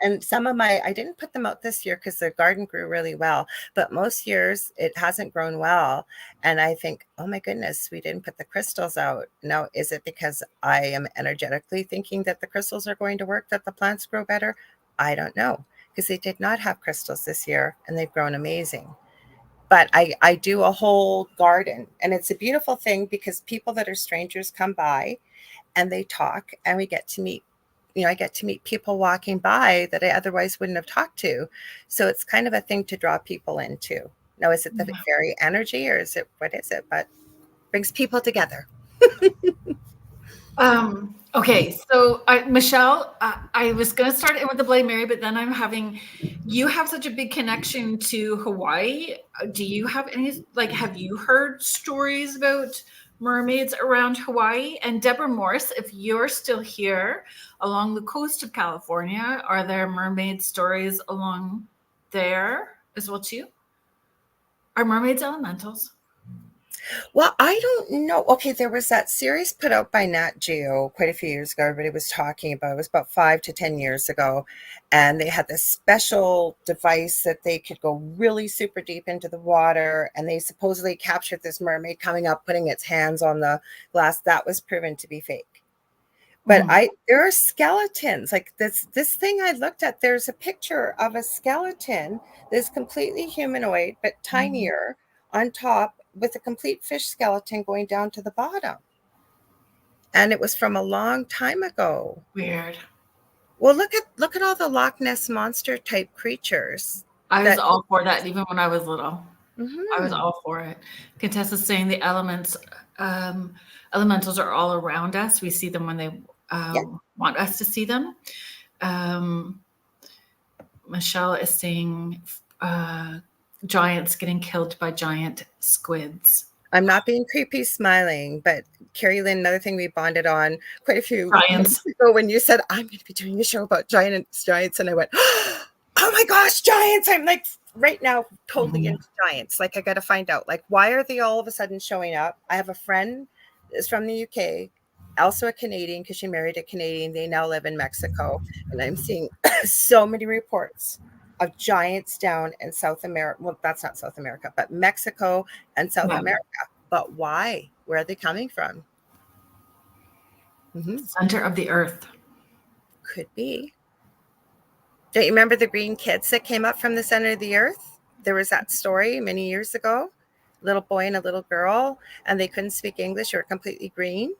and some of I didn't put them out this year because the garden grew really well, but most years it hasn't grown well. And I think, oh my goodness, we didn't put the crystals out. Now, is it because I am energetically thinking that the crystals are going to work, that the plants grow better? I don't know because they did not have crystals this year and they've grown amazing. But I do a whole garden and it's a beautiful thing because people that are strangers come by and they talk and we get to meet, I get to meet people walking by that I otherwise wouldn't have talked to. So it's kind of a thing to draw people into. Now, is it the fairy energy or is it, what is it? But brings people together. Okay, so Michelle, I was going to start in with the Bloody Mary, but then you have such a big connection to Hawaii. Do you have any, like, have you heard stories about mermaids around Hawaii? And Deborah Morse, if you're still here along the coast of California, are there mermaid stories along there as well too? Are mermaids elementals? Well, I don't know. Okay, there was that series put out by Nat Geo quite a few years ago. Everybody was talking about it. It was about 5 to 10 years ago. And they had this special device that they could go really super deep into the water. And they supposedly captured this mermaid coming up, putting its hands on the glass. That was proven to be fake. But Mhm. there are skeletons like this thing I looked at. There's a picture of a skeleton that's completely humanoid, but tinier on top with a complete fish skeleton going down to the bottom. And it was from a long time ago. Weird. Well, look at all the Loch Ness monster type creatures I was that all for that even when I was little. I was Mhm. all for it. Contessa's saying the um, elementals are all around us. We see them when they Yeah. want us to see them. Um, Michelle is saying giants getting killed by giant squids. I'm not being creepy smiling, but Kerrilynn, another thing we bonded on quite a few Giants. months ago when you said, I'm going to be doing a show about giants. And I went, oh my gosh, giants. I'm like right now totally into giants. Like I got to find out, like, why are they all of a sudden showing up? I have a friend that's from the UK, also a Canadian because she married a Canadian. They now live in Mexico. And I'm seeing so many reports of giants down in South America. Well, that's not South America, but Mexico and South Yeah. America. But why? Where are they coming from? Center of the earth. Could be. Don't you remember the green kids that came up from the center of the earth? There was that story many years ago. Little boy and a little girl, and they couldn't speak English. They were completely green.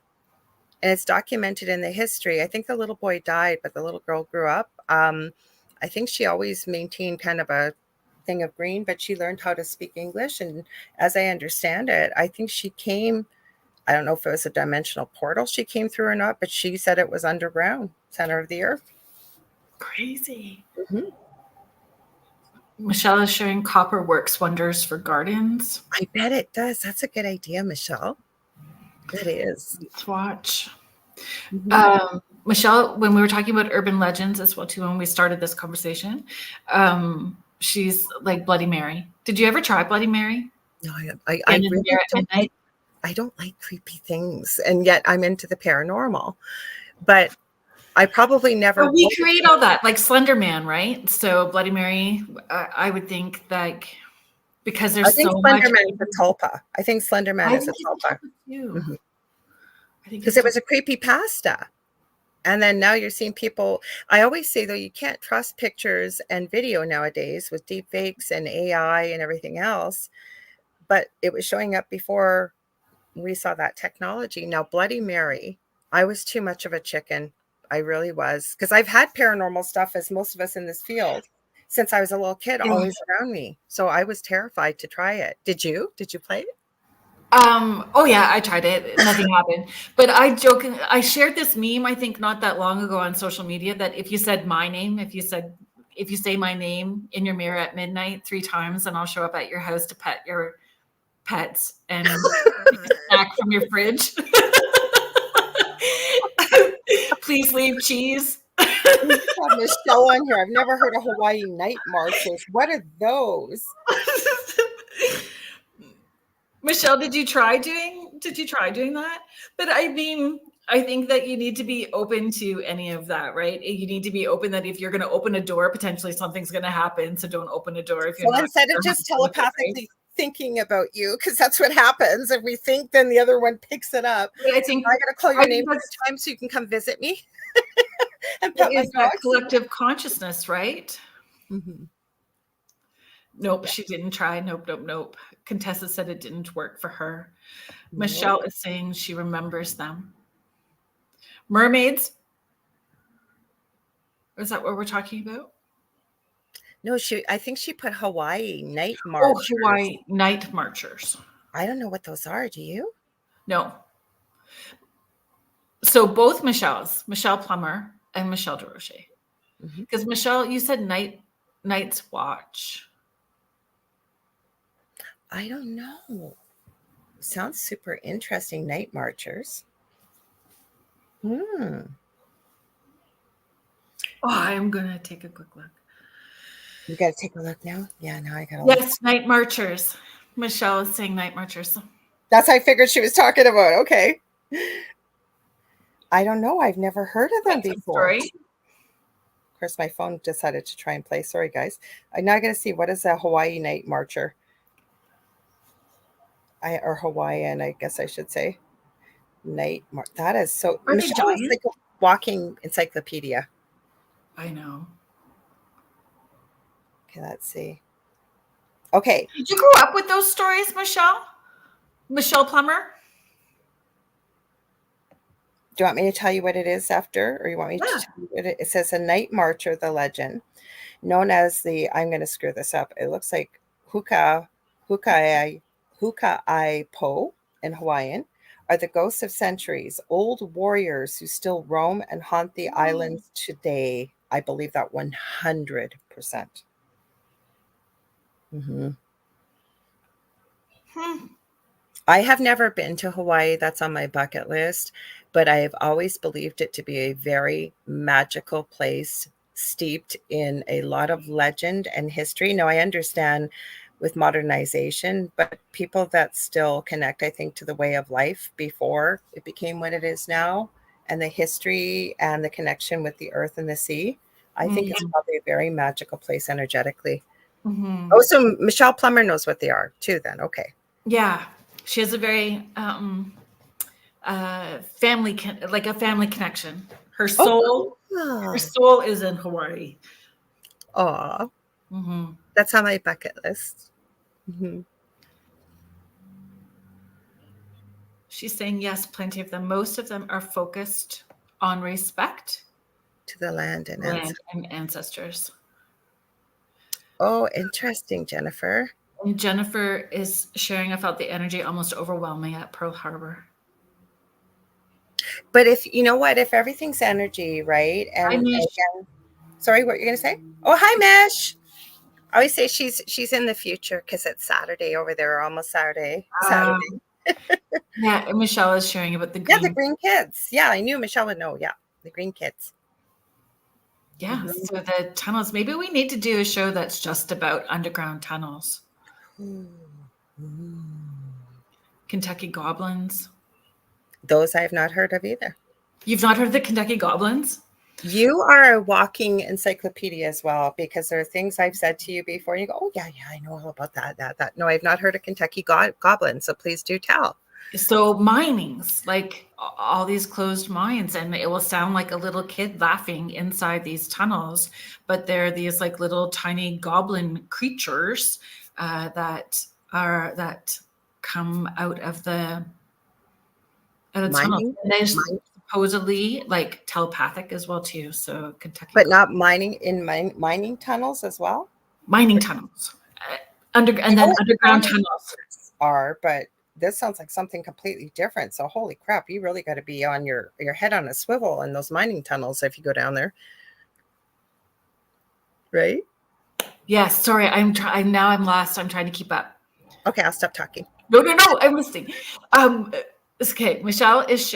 And it's documented in the history. I think the little boy died, but the little girl grew up. I think she always maintained kind of a thing of green, but she learned how to speak English. And as I understand it, I think she came, I don't know if it was a dimensional portal she came through or not, but she said it was underground, center of the earth. Crazy. Mm-hmm. Michelle is sharing copper works wonders for gardens. I bet it does. That's a good idea, Michelle. That is. Let's watch. Mm-hmm. Michelle, when we were talking about urban legends as well too, when we started this conversation, she's like Bloody Mary. Did you ever try Bloody Mary? No, I really I don't like creepy things, and yet I'm into the paranormal. But I probably never. But we create all that, like Slender Man, right? So Bloody Mary, I would think like because there's so much. Slenderman's a tulpa. I think Slenderman I is a think he's tulpa. too. I think Because it was a creepy pasta. And then now you're seeing people. I always say, though, you can't trust pictures and video nowadays with deep fakes and AI and everything else. but it was showing up before we saw that technology. Now, Bloody Mary, I was too much of a chicken. I really was, because I've had paranormal stuff, as most of us in this field, since I was a little kid, always around me. So I was terrified to try it. Did you? Did you play it? Oh yeah, I tried it. Nothing happened. But I shared this meme, I think not that long ago on social media, that if you said my name, if you say my name in your mirror at midnight 3 times, and I'll show up at your house to pet your pets and snack from your fridge. Please leave cheese. We just have Michelle on here. I've never heard of Hawaii night marches. What are those? Michelle, did you try doing that? But I mean, I think that you need to be open to any of that, right? You need to be open that if you're going to open a door, potentially something's going to happen. So don't open a door if you're not. Instead of just telepathically thinking about you, because that's what happens. If we think, then the other one picks it up. But I think I got to call your name 3 times so you can come visit me. And pet my dog. Collective consciousness, right? Mm-hmm. Nope, she didn't try. Nope. Contessa said it didn't work for her. Nope. Michelle is saying she remembers them. Mermaids? Is that what we're talking about? No, I think she put Hawaii night marchers. Oh, Hawaii night marchers. I don't know what those are. Do you? No. So both Michelles, Michelle Plummer and Michelle DeRoche. Because Michelle, you said Night's Watch. I don't know. Sounds super interesting. Night marchers. Oh, I'm gonna take a quick look. You gotta take a look now? Yeah, now I gotta look. Night marchers. Michelle is saying night marchers. That's what I figured she was talking about. Okay. I don't know. I've never heard of them before. Of course, my phone decided to try and play. Sorry, guys. I'm now going to see, what is a Hawaii night marcher? Or Hawaiian, I guess I should say. Night march. That is so. Michelle is like a walking encyclopedia. I know. Okay, let's see. Okay. Did you grow up with those stories, Michelle? Michelle Plummer? Do you want me to tell you what it is after, or you want me to tell you what it says? A night marcher, the legend, known as I'm going to screw this up. It looks like Huka'ai Po in Hawaiian, are the ghosts of centuries, old warriors who still roam and haunt the islands today. I believe that 100%. I have never been to Hawaii. That's on my bucket list, but I have always believed it to be a very magical place, steeped in a lot of legend and history. Now, I understand with modernization, but people that still connect, I think, to the way of life before it became what it is now, and the history and the connection with the earth and the sea, I think it's probably a very magical place energetically. Oh, so Michelle Plummer knows what they are too then. Okay. Yeah. She has a very family connection. Her soul is in Hawaii. Aw. That's on my bucket list. She's saying yes, plenty of them. Most of them are focused on respect to the land and ancestors. Oh, interesting, Jennifer. And Jennifer is sharing, I felt the energy almost overwhelming at Pearl Harbor. But if everything's energy, right? And again, sorry, what you're going to say? Oh, hi, Mesh. I always say she's in the future because it's Saturday over there, almost Saturday. Yeah, and Michelle is sharing about the green. Yeah, the green kids. Yeah, I knew Michelle would know. Yeah, the green kids. Yeah, so the tunnels. Maybe we need to do a show that's just about underground tunnels. Kentucky Goblins. Those I have not heard of either. You've not heard of the Kentucky Goblins? You are a walking encyclopedia as well, because there are things I've said to you before, and you go, oh, yeah, I know all about that. No, I've not heard of Kentucky Goblins, so please do tell. So minings, like all these closed mines, and it will sound like a little kid laughing inside these tunnels, but they're these like little tiny goblin creatures that that come out of the tunnel. Mining? And they're supposedly like telepathic as well too. So Kentucky, but not mining in mining tunnels as well. Mining tunnels, and then underground tunnels are, but this sounds like something completely different. So holy crap, you really got to be on your head on a swivel in those mining tunnels if you go down there, right? Yes. Sorry, I'm lost. I'm trying to keep up. Okay, I'll stop talking. No, I'm listening. Okay, Michelle is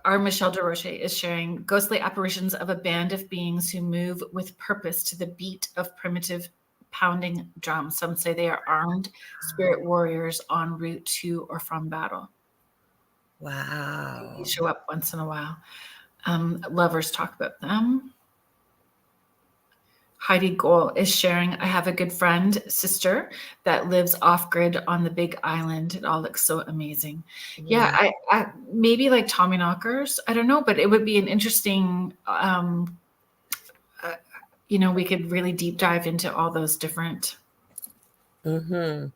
our Michelle DeRoche is sharing ghostly apparitions of a band of beings who move with purpose to the beat of primitive pounding drums. Some say they are armed spirit warriors en route to or from battle. Wow. They show up once in a while. Lovers talk about them. Heidi Goal is sharing, I have a good friend, sister, that lives off-grid on the Big Island. It all looks so amazing. Yeah, I maybe like Tommyknockers. I don't know, but it would be an interesting, we could really deep dive into all those different. Mm-hmm.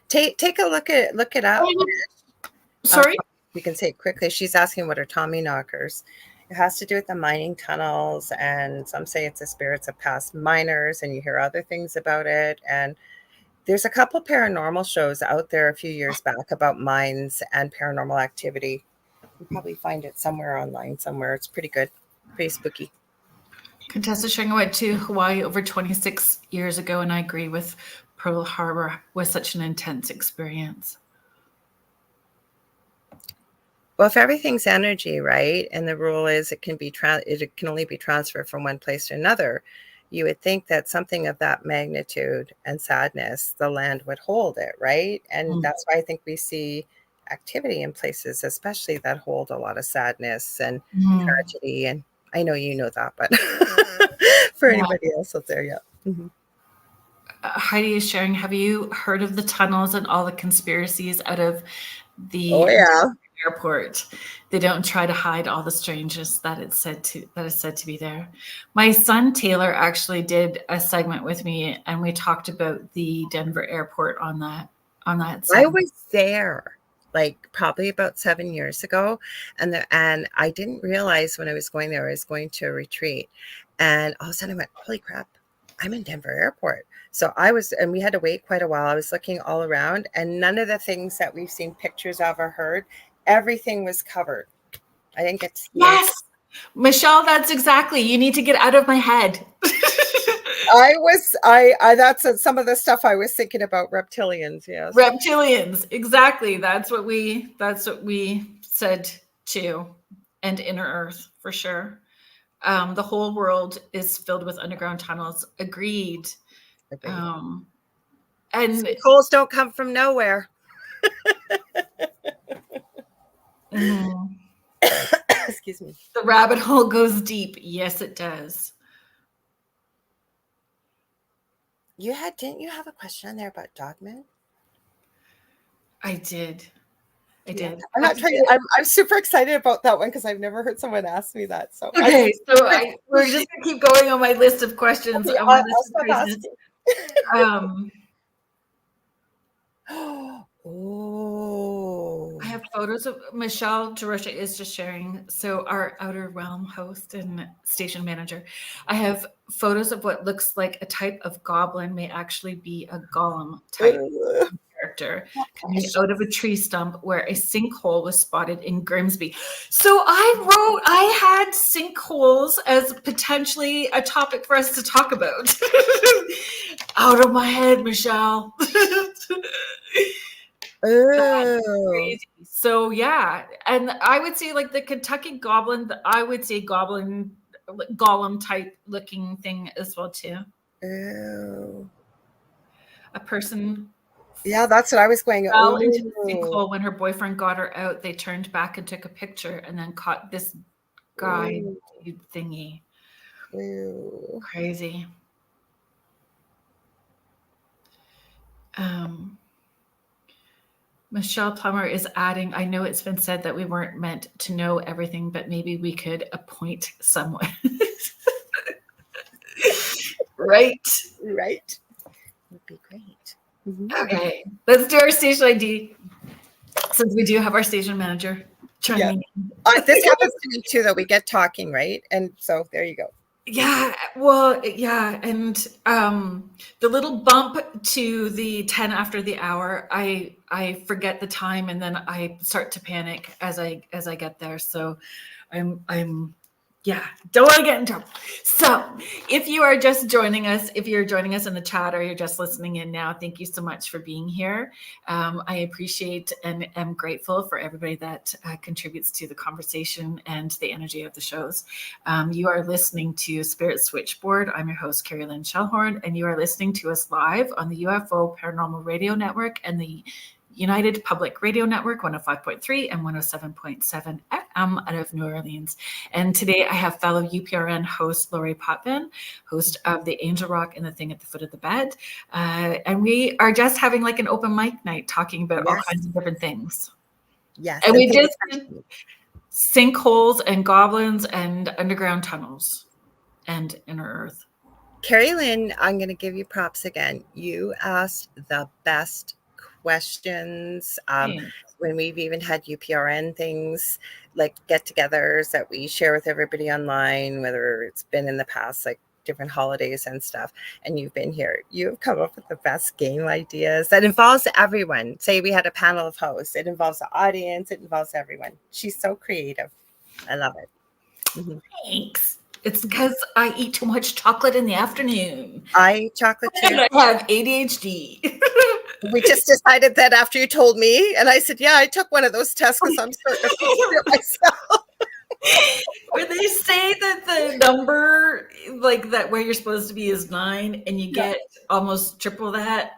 Take a look it up. Sorry? We can say it quickly. She's asking what are Tommyknockers. It has to do with the mining tunnels, and some say it's the spirits of past miners, and you hear other things about it. And there's a couple paranormal shows out there a few years back about mines and paranormal activity. You probably find it somewhere online somewhere. It's pretty good, pretty spooky. Contessa sharing, I went to Hawaii over 26 years ago, and I agree with Pearl Harbor was such an intense experience. Well, if everything's energy, right, and the rule is it can only be transferred from one place to another, you would think that something of that magnitude and sadness, the land would hold it, right? And that's why I think we see activity in places, especially that hold a lot of sadness and tragedy. And I know you know that, but for anybody else out there, yeah. Mm-hmm. Heidi is sharing, have you heard of the tunnels and all the conspiracies out of the airport? They don't try to hide all the strangeness that is said to be there. My son Taylor actually did a segment with me, and we talked about the Denver airport on that segment. I was there like probably about 7 years ago, and I didn't realize when I was going there I was going to a retreat, and all of a sudden I went, holy crap, I'm in Denver airport. So and we had to wait quite a while. I was looking all around, and none of the things that we've seen pictures of or heard, everything was covered. I think it's yes, Michelle, that's exactly. You need to get out of my head. That's some of the stuff I was thinking about. Reptilians, yes. Reptilians, exactly. That's what we said too, and inner Earth for sure. The whole world is filled with underground tunnels. Agreed. And holes don't come from nowhere. Excuse me. The rabbit hole goes deep. Yes, it does. Didn't you have a question on there about dogmen? I did. I'm not trying. I'm super excited about that one because I've never heard someone ask me that. So okay, we're just gonna keep going on my list of questions. Okay, I'll stop asking. Oh, I have photos of Michelle DeRoche is just sharing. So our Outer Realm host and station manager, I have photos of what looks like a type of goblin may actually be a golem type character coming out of a tree stump where a sinkhole was spotted in Grimsby. So I had sinkholes as potentially a topic for us to talk about. Out of my head, Michelle. Crazy. So yeah, and I would say like the Kentucky goblin, I would say golem type looking thing as well too. Oh. A person. Yeah, that's what I was going. Fell into the sinkhole when her boyfriend got her out. They turned back and took a picture, and then caught this guy thingy. Ooh. Crazy. Michelle Plummer is adding, I know it's been said that we weren't meant to know everything, but maybe we could appoint someone. Right. Would be great. Okay, let's do our station ID, since we do have our station manager chiming in. This happens to me too, though. We get talking, right? And so there you go. Yeah, well, yeah, and the little bump to the 10 after the hour, I forget the time, and then I start to panic as I get there. So I'm yeah, don't want to get in trouble. So if you are just joining us, if you're joining us in the chat or you're just listening in now, thank you so much for being here. I appreciate and am grateful for everybody that contributes to the conversation and the energy of the shows. You are listening to Spirit Switchboard. I'm your host, Kerrilynn Shellhorn, and you are listening to us live on the UFO Paranormal Radio Network and the United Public Radio Network, 105.3 and 107.7 FM out of New Orleans. And today I have fellow UPRN host Lorilei Potvin, host of the Angel Rock and the Thing at the Foot of the Bed. And we are just having like an open mic night talking about all kinds of different things. Yes. And we just did sinkholes and goblins and underground tunnels and inner earth. Kerrilynn, I'm going to give you props again. You asked the best questions. When we've even had UPRN things like get-togethers that we share with everybody online, whether it's been in the past, like different holidays and stuff, and you've been here, you've come up with the best game ideas that involves everyone. Say we had a panel of hosts, it involves the audience, it involves everyone. She's so creative. I love it. Thanks. It's because I eat too much chocolate in the afternoon. I eat chocolate too. And I have ADHD. We just decided that after you told me, and I said, yeah, I took one of those tests because I'm starting to feel it myself. Where they say that the number, like that where you're supposed to be is 9, and you get almost triple that.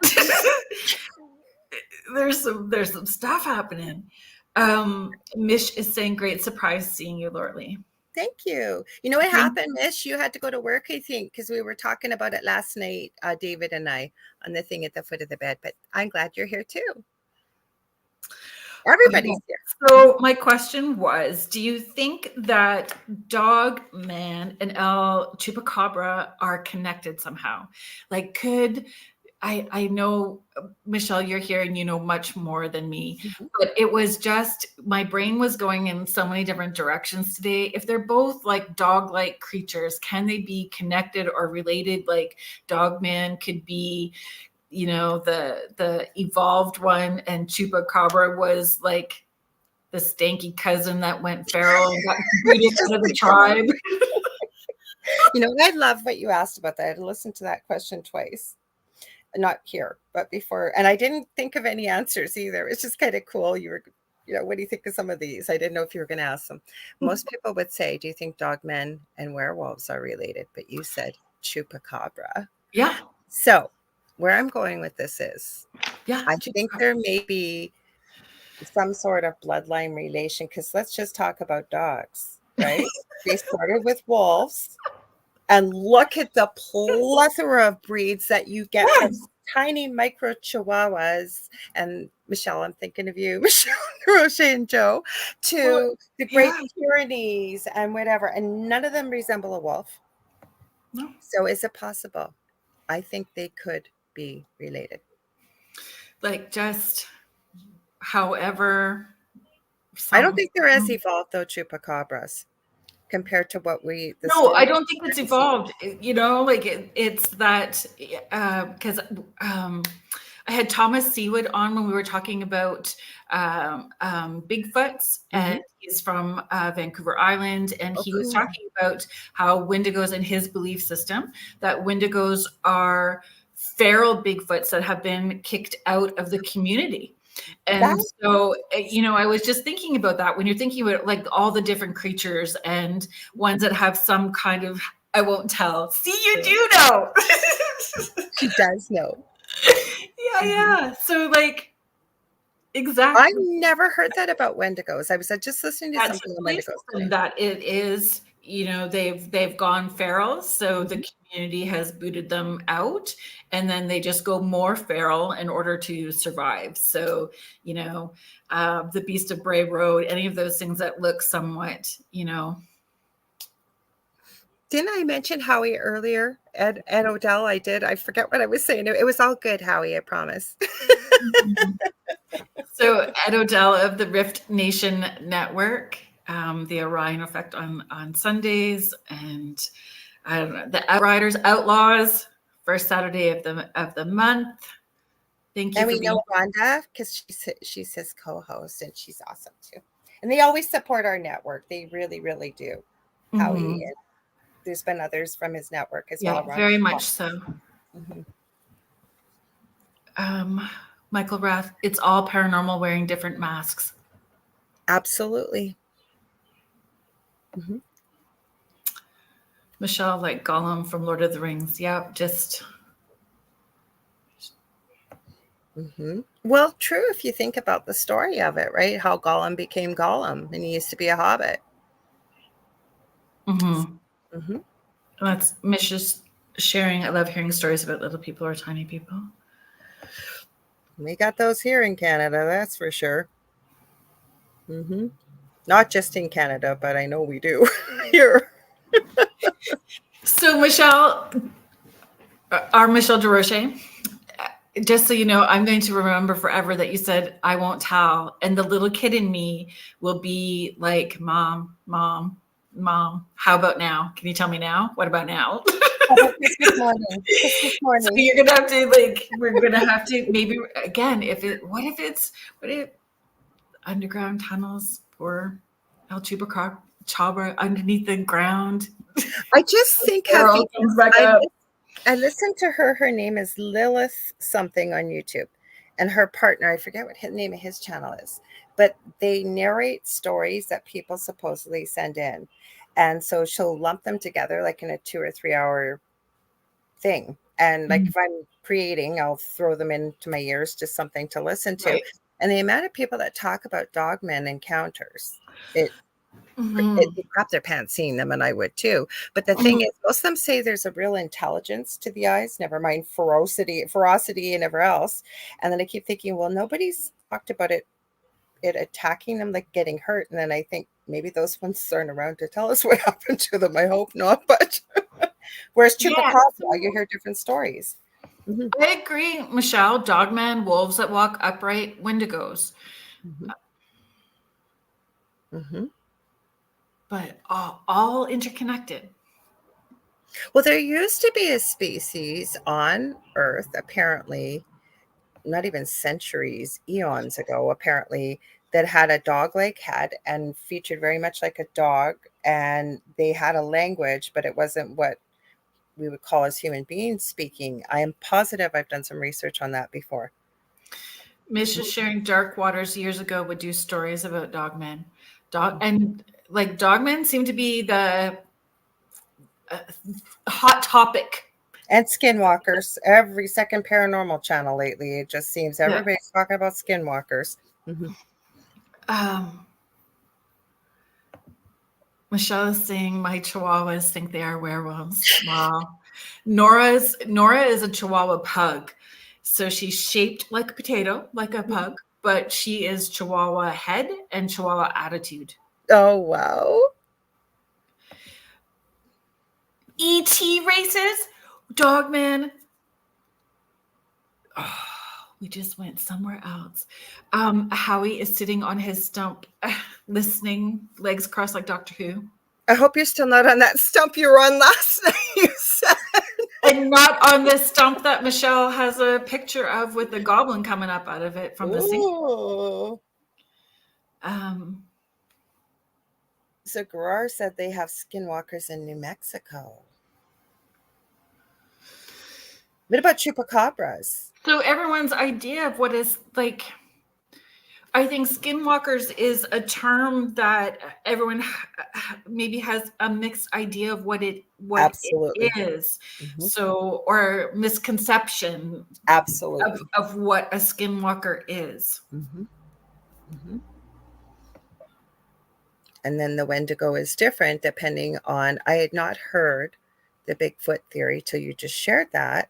There's some stuff happening. Mish is saying, great surprise seeing you, Lorilei. Thank you. You know what happened, Mish? You had to go to work, I think, because we were talking about it last night, David and I, on the Thing at the Foot of the Bed. But I'm glad you're here too. Everybody's here. So my question was, do you think that Dog Man and El Chupacabra are connected somehow? Like, could... I know, Michelle, you're here and you know much more than me, but it was just, my brain was going in so many different directions today. If they're both like dog-like creatures, can they be connected or related? Like Dogman could be, you know, the evolved one, and Chupacabra was like the stanky cousin that went feral and got booted out of the tribe. You know, I love what you asked about that. I listened to that question twice. Not here, but before. And I didn't think of any answers either. It's just kind of cool. You were, you know, what do you think of some of these? I didn't know if you were going to ask them. Most people would say, do you think dogmen and werewolves are related? But you said Chupacabra. Yeah. So where I'm going with this is, I think there may be some sort of bloodline relation, because let's just talk about dogs, right? They started with wolves. And look at the plethora of breeds that you get from tiny micro chihuahuas. And Michelle, I'm thinking of you, Michelle, Roche, and Joe, to the Great Pyrenees and whatever. And none of them resemble a wolf. No. So is it possible? I think they could be related. Like just however. I don't think they're as evolved, though, Chupacabras, compared to what we... No, I don't think it's evolved. You know, like it's that, because I had Thomas Seawood on when we were talking about Bigfoots, and he's from Vancouver Island, and he was talking about how Wendigos and his belief system, that Wendigos are feral Bigfoots that have been kicked out of the community. And so, you know, I was just thinking about that when you're thinking about like all the different creatures and ones that have some kind of, I won't tell. See, you do know. She does know. Yeah. So like, exactly. I never heard that about Wendigos. I was just listening to something on Wendigos. That it is, you know, they've gone feral, so the community has booted them out, and then they just go more feral in order to survive. So, you know, the Beast of Bray Road, any of those things that look somewhat, you know, Didn't I mention Howie earlier? Ed Odell, I did. I forget what I was saying. It was all good, Howie, I promise. So Ed Odell of the Rift Nation Network, the Orion Effect on Sundays, and the Outriders Outlaws, first Saturday of the month. Thank you. And we know Rhonda because she's his co-host, and she's awesome too. And they always support our network. They really, really do. Howie, and there's been others from his network as well. Yeah, very much so. Michael Rath, it's all paranormal wearing different masks. Absolutely. Michelle, like Gollum from Lord of the Rings. Yeah, just. Well, true if you think about the story of it, right? How Gollum became Gollum, and he used to be a hobbit. That's Mish's sharing. I love hearing stories about little people or tiny people. We got those here in Canada, that's for sure. Not just in Canada, but I know we do here. So Michelle, our Michelle DeRoche, just so you know, I'm going to remember forever that you said, I won't tell. And the little kid in me will be like, Mom, how about now? Can you tell me now? What about now? Christmas morning. So you're going to have to, we're going to have to, maybe again, what if underground tunnels or El Chupacabra underneath the ground? I just think I listened to her. Her name is Lilith something on YouTube, and her partner, I forget what the name of his channel is, but they narrate stories that people supposedly send in. And so she'll lump them together like in a 2 or 3 hour thing. And like if I'm creating, I'll throw them into my ears, just something to listen to. Right. And the amount of people that talk about dogmen encounters, it crap their pants seeing them, and I would too. But the thing is, most of them say there's a real intelligence to the eyes, never mind ferocity and ever else. And then I keep thinking, well, nobody's talked about it attacking them, like getting hurt. And then I think maybe those ones aren't around to tell us what happened to them. I hope not. But whereas Chupacabra, you hear different stories. I agree, Michelle. Dogman, wolves that walk upright, wendigos. But all interconnected. Well, there used to be a species on Earth, apparently, not even centuries, eons ago, apparently, that had a dog-like head and featured very much like a dog. And they had a language, but it wasn't what we would call as human beings speaking. I am positive I've done some research on that before. Mish is sharing Dark Waters years ago would do stories about dogmen. And like dogmen seem to be the hot topic. And skinwalkers. Every second paranormal channel lately, it just seems everybody's talking about skinwalkers. Michelle is saying my chihuahuas think they are werewolves. Wow. Nora is a chihuahua pug. So she's shaped like a potato, like a pug, but she is chihuahua head and chihuahua attitude. Oh, wow. E.T. races, Dogman. Oh, we just went somewhere else. Howie is sitting on his stump, listening, legs crossed like Doctor Who. I hope you're still not on that stump you were on last night, you said. And not on the stump that Michelle has a picture of with the goblin coming up out of it from the sink. So Garar said they have skinwalkers in New Mexico. What about chupacabras? So everyone's idea of what is like, I think skinwalkers is a term that everyone maybe has a mixed idea of what it is. So, or misconception of what a skinwalker is. And then the Wendigo is different depending on, I had not heard the Bigfoot theory till you just shared that,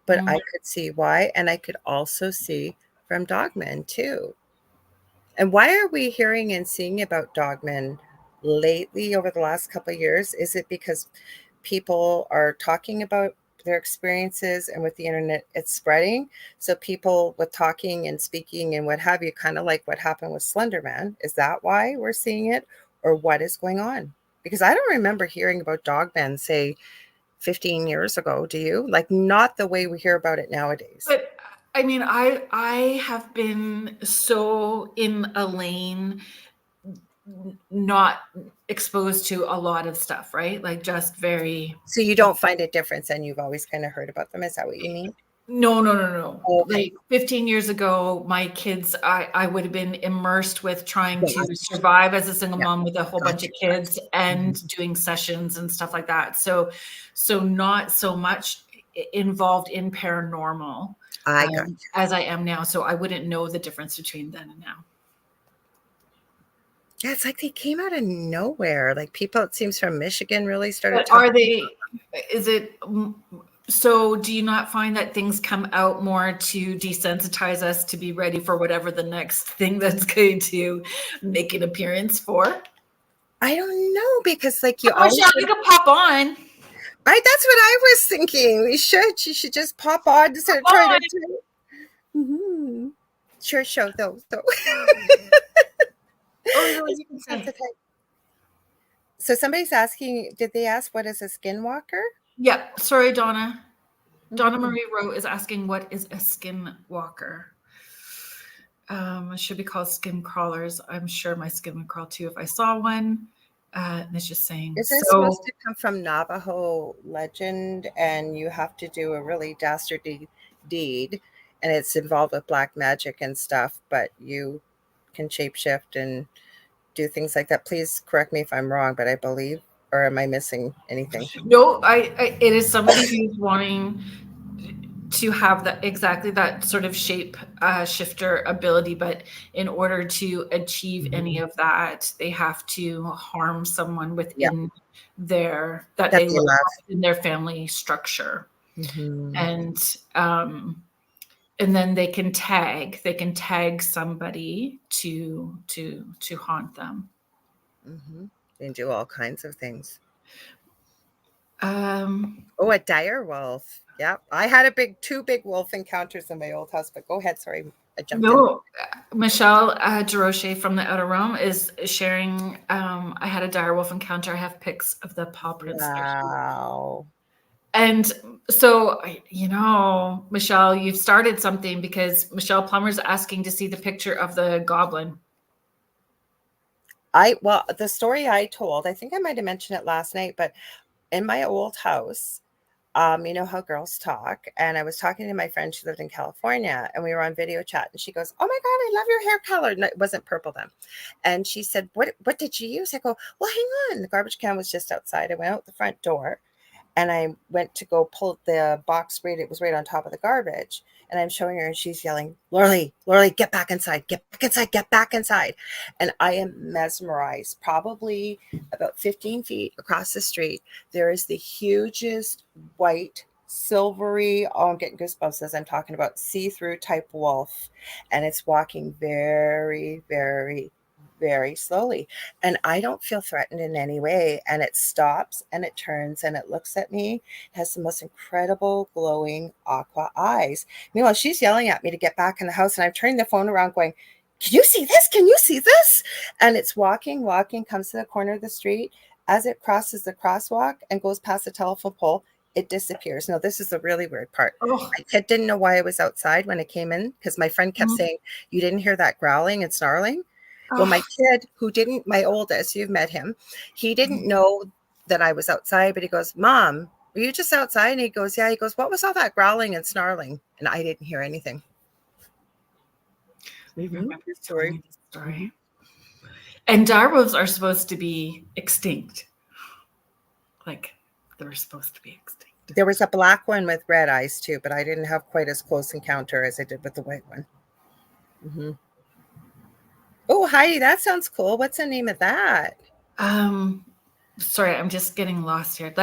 but I could see why. And I could also see from dogmen too. And why are we hearing and seeing about dogmen lately over the last couple of years? Is it because people are talking about their experiences, and with the internet, it's spreading. So people with talking and speaking and what have you, kind of like what happened with Slenderman. Is that why we're seeing it, or what is going on? Because I don't remember hearing about Dogman, say, 15 years ago. Do you? Like, not the way we hear about it nowadays. But I mean, I have been so in a lane, not exposed to a lot of stuff, right? Like just very. So you don't find a difference, and you've always kind of heard about them. Is that what you mean? No. Okay. Like 15 years ago, my kids, I would have been immersed with trying Yeah. to survive as a single Yeah. mom with a whole bunch of kids and doing sessions and stuff like that. So not so much involved in paranormal as I am now. So I wouldn't know the difference between then and now. Yeah, it's like they came out of nowhere. Like people, it seems, from Michigan really started But talking. are they, is it, so do you not find that things come out more to desensitize us to be ready for whatever the next thing that's going to make an appearance for? I don't know, because like you always you can pop on. That's what I was thinking. You should just pop on instead of trying to. Mm-hmm. Sure, show though. So. So somebody's asking, did they ask what is a skinwalker? Yeah, sorry, Donna. Donna Marie Rowe is asking, what is a skinwalker? It should be called skin crawlers. I'm sure my skin would crawl too if I saw one. And it's just saying. Is this supposed to come from Navajo legend, and you have to do a really dastardly deed, and it's involved with black magic and stuff, but you can shapeshift and do things like that? Please correct me if I'm wrong, but I believe, or am I missing anything? No, it is somebody who's wanting to have that, exactly that sort of shape shifter ability, but in order to achieve any of that, they have to harm someone within their that they love in their family structure. And then they can tag somebody to haunt them. They do all kinds of things. A dire wolf. Yeah, I had two big wolf encounters in my old house, but go ahead. Sorry, I jumped in. Michelle DeRoche from the Outer Realm is sharing. I had a dire wolf encounter. I have pics of the paw prints. Wow. And so, Michelle, you've started something, because Michelle Plummer's asking to see the picture of the goblin. The story I told, I think I might have mentioned it last night, but in my old house, you know how girls talk, and I was talking to my friend. She lived in California, and we were on video chat, and she goes, "Oh my God, I love your hair color." And it wasn't purple then. And she said, what did you use? I go, "Well, hang on." The garbage can was just outside. I went out the front door, and I went to go pull the box right. It was right on top of the garbage. And I'm showing her, and she's yelling, Lorilei, get back inside, get back inside, get back inside. And I am mesmerized. Probably about 15 feet across the street, there is the hugest white, silvery, I'm getting goosebumps as I'm talking about, see-through type wolf. And it's walking very, very, very slowly, and I don't feel threatened in any way. And it stops, and it turns, and it looks at me. It has the most incredible glowing aqua eyes. Meanwhile, she's yelling at me to get back in the house, and I'm turning the phone around going, "Can you see this? Can you see this?" And it's walking, comes to the corner of the street. As it crosses the crosswalk and goes past the telephone pole, it disappears. Now, this is the really weird part. My kid didn't know why I was outside when it came in, because my friend kept saying, "You didn't hear that growling and snarling?" Well, my kid, my oldest, you've met him, he didn't know that I was outside, but he goes, "Mom, were you just outside?" And he goes, "Yeah." He goes, "What was all that growling and snarling?" And I didn't hear anything. Story. And dire wolves are supposed to be extinct. Like, they're supposed to be extinct. There was a black one with red eyes too, but I didn't have quite as close encounter as I did with the white one. Oh, Heidi, that sounds cool. What's the name of that? Sorry, I'm just getting lost here.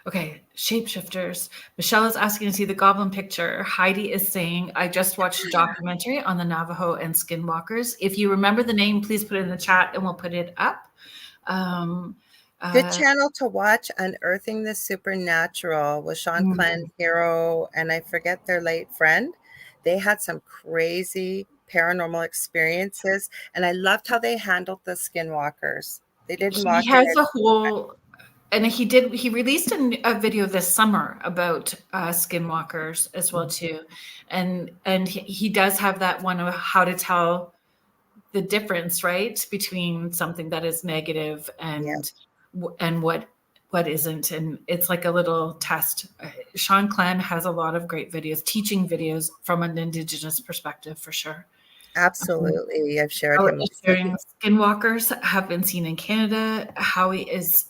Okay. Shapeshifters. Michelle is asking to see the goblin picture. Heidi is saying, I just watched a documentary on the Navajo and skinwalkers. If you remember the name, please put it in the chat and we'll put it up. Good channel to watch, Unearthing the Supernatural with Sean Clan, Hero, and I forget their late friend. They had some crazy paranormal experiences, and I loved how they handled the skinwalkers. They didn't walk He has a whole, and he released a video this summer about skinwalkers as well too, and he does have that one of how to tell the difference, right, between something that is negative and what isn't, and it's like a little test. Sean Clan has a lot of great videos, teaching videos from an Indigenous perspective for sure. Absolutely. I've shared him. Skinwalkers have been seen in Canada. Howie is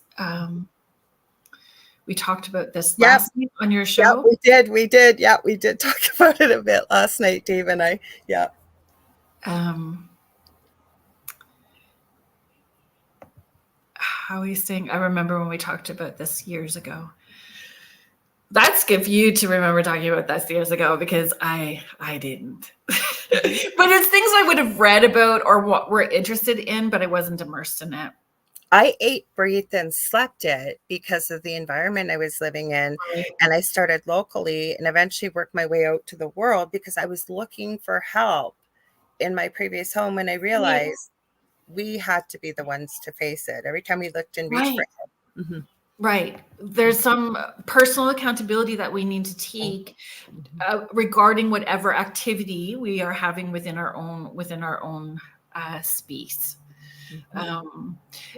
we talked about this last night on your show. Yeah, we did. Yeah, we did talk about it a bit last night, Dave and I. Yeah. Howie's saying, I remember when we talked about this years ago. That's good for you to remember talking about this years ago, because I didn't. But it's things I would have read about or what we're interested in, but I wasn't immersed in it. I ate, breathed, and slept it because of the environment I was living in. Right. And I started locally and eventually worked my way out to the world because I was looking for help in my previous home. And I realized we had to be the ones to face it. Every time we looked and reached for help. Mm-hmm. Right. There's some personal accountability that we need to take regarding whatever activity we are having within our own space.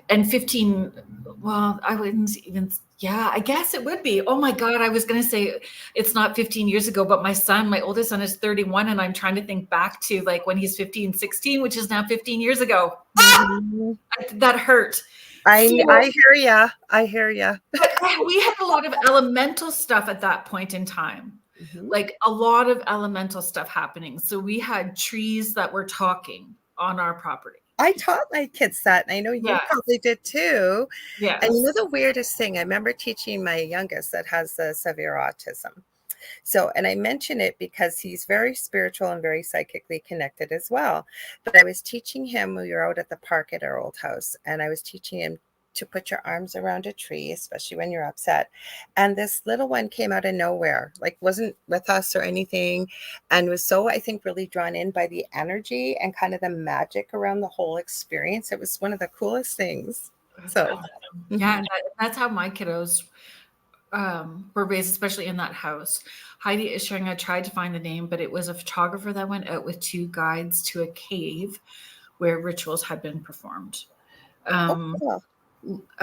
And 15, well, I wouldn't even, I guess it would be. Oh my God, I was going to say it's not 15 years ago, but my oldest son is 31, and I'm trying to think back to like when he's 15, 16, which is now 15 years ago. That hurt. I hear ya. I hear ya. We had a lot of elemental stuff at that point in time, like a lot of elemental stuff happening. So we had trees that were talking on our property. I taught my kids that, and I know you probably did too. Yeah. And you know the weirdest thing, I remember teaching my youngest that has severe autism. So, and I mention it because he's very spiritual and very psychically connected as well. But I was teaching him, we were out at the park at our old house, and I was teaching him to put your arms around a tree, especially when you're upset. And this little one came out of nowhere, like wasn't with us or anything, and was so, I think, really drawn in by the energy and kind of the magic around the whole experience. It was one of the coolest things. So, that's how my kiddos were raised, especially in that house. Heidi is sharing, I tried to find the name, but it was a photographer that went out with 2 guides to a cave where rituals had been performed.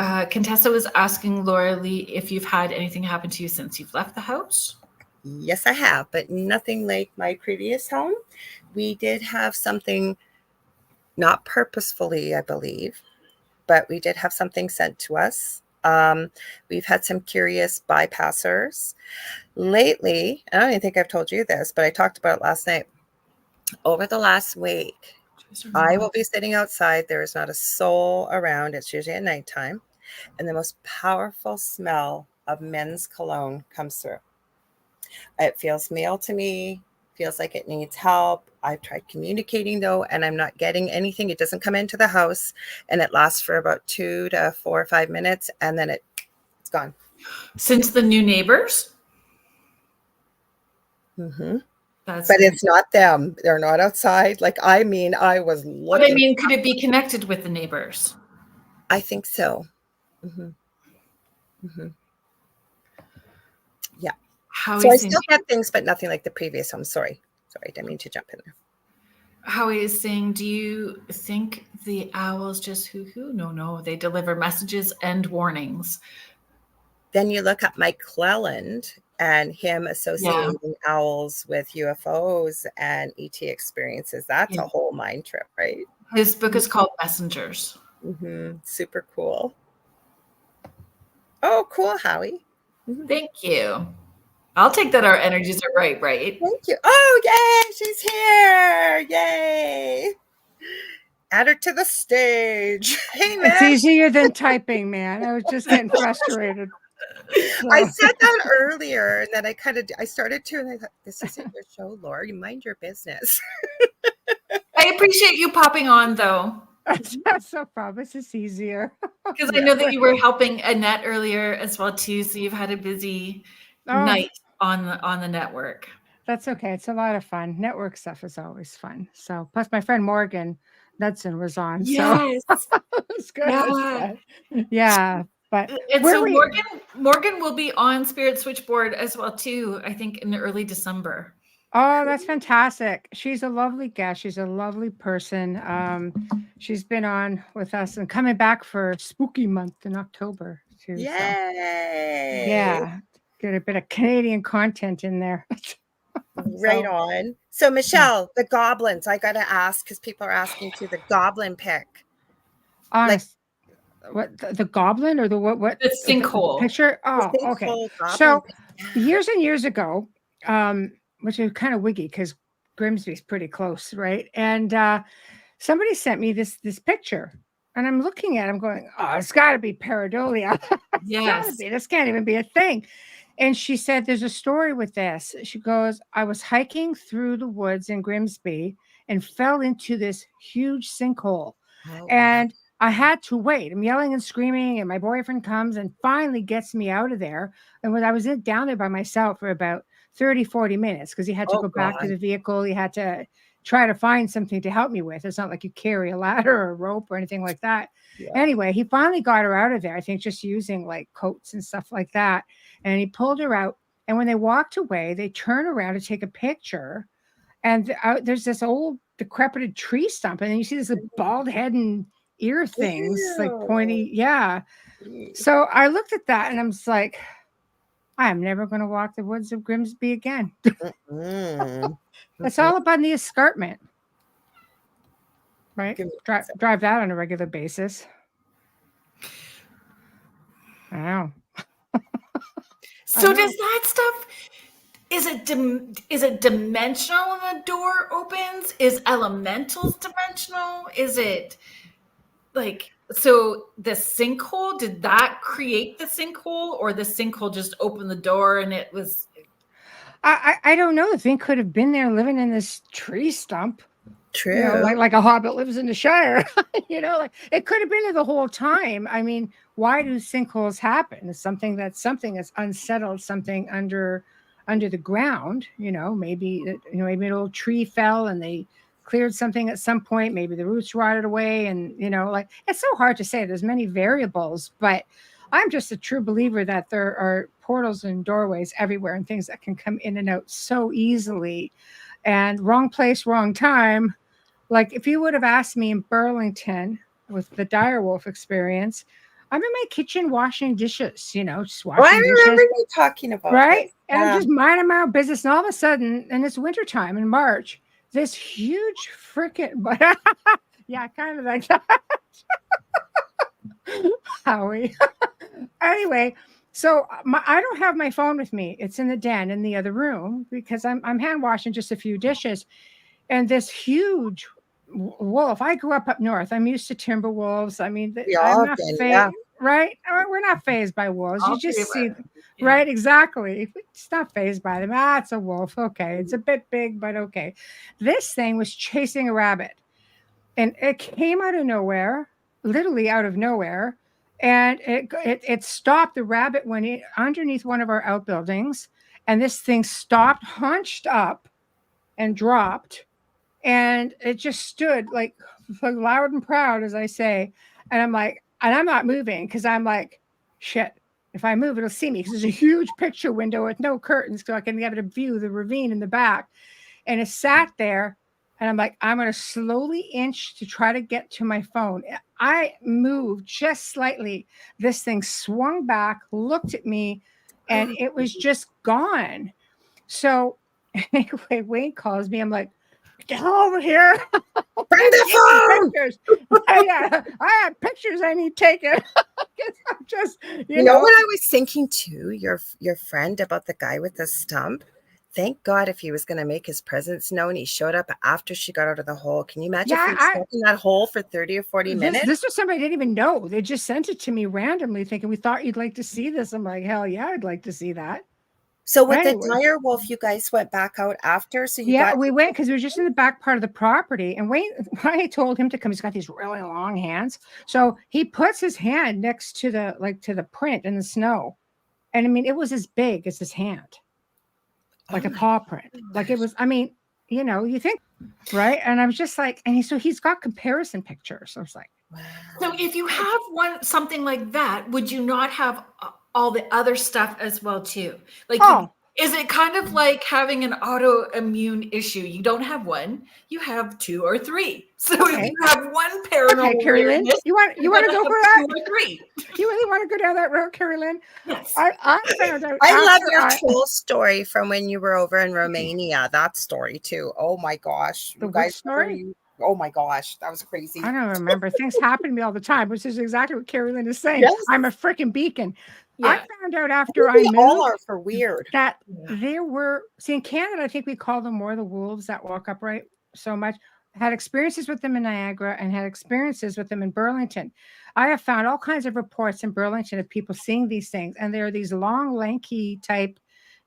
Contessa was asking Lorilei if you've had anything happen to you since you've left the house. Yes, I have, but nothing like my previous home. We did have something, not purposefully, I believe, but we did have something sent to us. We've had some curious bypassers lately. I don't even think I've told you this, but I talked about it last night. Over the last week, I will be sitting outside. There is not a soul around. It's usually at nighttime. And the most powerful smell of men's cologne comes through. It feels male to me, feels like it needs help. I've tried communicating though, and I'm not getting anything. It doesn't come into the house, and it lasts for about 2 to 4 or 5 minutes, and then it's gone. Since the new neighbors? But it's not them. They're not outside. Like, I mean, I was looking. But I mean, could it be connected with the neighbors? I think so. Yeah. So I still get things, but nothing like the previous home. Sorry, I didn't mean to jump in there. Howie is saying, do you think the owls just hoo-hoo? No, they deliver messages and warnings. Then you look at Mike Cleland and him associating owls with UFOs and ET experiences. That's a whole mind trip, right? His book is called Messengers. Super cool. Oh, cool, Howie. Thank you. I'll take that our energies are right? Thank you. Oh, yay, she's here. Yay. Add her to the stage. Hey, man. It's easier than typing, man. I was just getting frustrated. So. I said that earlier, and then I started to, and I thought, this isn't your show, Laura. You mind your business. I appreciate you popping on, though. That's no problem. It's just easier. Because I know that you were helping Annette earlier as well too, so you've had a busy night on the network. That's okay. It's a lot of fun. Network stuff is always fun. So plus my friend Morgan Knudsen was on. Yes. So it's good. Yeah. But and so Morgan will be on Spirit Switchboard as well too, I think in early December. Oh, that's fantastic. She's a lovely guest. She's a lovely person. She's been on with us and coming back for Spooky Month in October too. Yay! So, yeah. Get a bit of Canadian content in there. Right on. So Michelle, the goblins, I got to ask because people are asking to the goblin pick. Honest. What the goblin or the what the sinkhole picture? Oh, okay. So years and years ago, which is kind of wiggy because Grimsby's pretty close, right? And somebody sent me this picture, and I'm looking at it, I'm going, oh, it's got to be pareidolia. Yes, this can't even be a thing. And she said, there's a story with this. She goes, I was hiking through the woods in Grimsby and fell into this huge sinkhole, and I had to wait. I'm yelling and screaming, and my boyfriend comes and finally gets me out of there. And when I was down there by myself for about 30, 40 minutes, because he had to go back to the vehicle. He had to try to find something to help me with. It's not like you carry a ladder or a rope or anything like that. Yeah. Anyway, he finally got her out of there, I think just using like coats and stuff like that. And he pulled her out. And when they walked away, they turned around to take a picture. And there's this old decrepit tree stump. And then you see this bald head and ear things like pointy. Yeah. So I looked at that and I'm just like, I'm never going to walk the woods of Grimsby again. It's all about the escarpment, right? Drive that on a regular basis. I know. So does that stuff, is it dimensional when the door opens? Is elementals dimensional? Is it like, so the sinkhole, did that create the sinkhole, or the sinkhole just opened the door and it was? I don't know. The thing could have been there living in this tree stump. True. You know, like a hobbit lives in the Shire. You know, like it could have been there the whole time. I mean, why do sinkholes happen? It's something that's unsettled, something under the ground. You know, maybe an old tree fell and they cleared something at some point. Maybe the roots rotted away, and like it's so hard to say. There's many variables, but I'm just a true believer that there are portals and doorways everywhere and things that can come in and out so easily. And wrong place, wrong time. Like if you would have asked me in Burlington with the direwolf experience, I'm in my kitchen washing dishes, just washing dishes. I remember you talking about right? This. And I'm just minding my own business. And all of a sudden, and it's wintertime in March, this huge frickin' yeah, kind of like that. Howie. Anyway, so I don't have my phone with me. It's in the den in the other room because I'm hand washing just a few dishes. And this huge wolf. I grew up north. I'm used to timber wolves. I mean, I'm not phased, right? We're not phased by wolves. You just see them. Yeah. Right? Exactly. It's not phased by them. It's a wolf. Okay. It's a bit big, but okay. This thing was chasing a rabbit. And it came out of nowhere, literally out of nowhere. And it stopped. The rabbit went underneath one of our outbuildings. And this thing stopped, hunched up, and dropped. And it just stood like loud and proud, as I say. And I'm like, and I'm not moving because I'm like, shit, if I move, it'll see me. Because there's a huge picture window with no curtains so I can get a view of the ravine in the back. And it sat there. And I'm like, I'm going to slowly inch to try to get to my phone. I moved just slightly. This thing swung back, looked at me, and it was just gone. So anyway, Wayne calls me. I'm like, get over here. Bring the phone. Pictures. I have pictures I need taken. I'm just, you know what I was thinking too, your friend about the guy with the stump? Thank God if he was going to make his presence known, he showed up after she got out of the hole. Can you imagine if he was stuck in that hole for 30 or 40 minutes? This was somebody I didn't even know. They just sent it to me randomly thinking, we thought you'd like to see this. I'm like, hell yeah, I'd like to see that. So with the Anyway. dire wolf, you guys went back out after. So you Yeah, got we went because we were just in the back part of the property, and Wayne I told him to come. He's got these really long hands, so he puts his hand next to the print in the snow, and I mean it was as big as his hand, like a paw print. Like it was. I mean, you think, right? And I was just like, so he's got comparison pictures. I was like, wow. So if you have something like that, would you not have all the other stuff as well too? Like, is it kind of like having an autoimmune issue? You don't have one, you have 2 or 3. So if you have one paranormal, Kerrilynn, you want to go for that? 2 or 3. You really want to go down that road, Kerrilynn? Yes. I found out. I love your troll story from when you were over in Romania. That story too. Oh my gosh, The you guys story? Oh my gosh, that was crazy. I don't remember. Things happen to me all the time, which is exactly what Kerrilynn is saying. Yes. I'm a freaking beacon. Yeah. I found out after I moved all are for weird that there were, in Canada, I think we call them more the wolves that walk upright so much. Had experiences with them in Niagara and had experiences with them in Burlington. I have found all kinds of reports in Burlington of people seeing these things, and there are these long, lanky type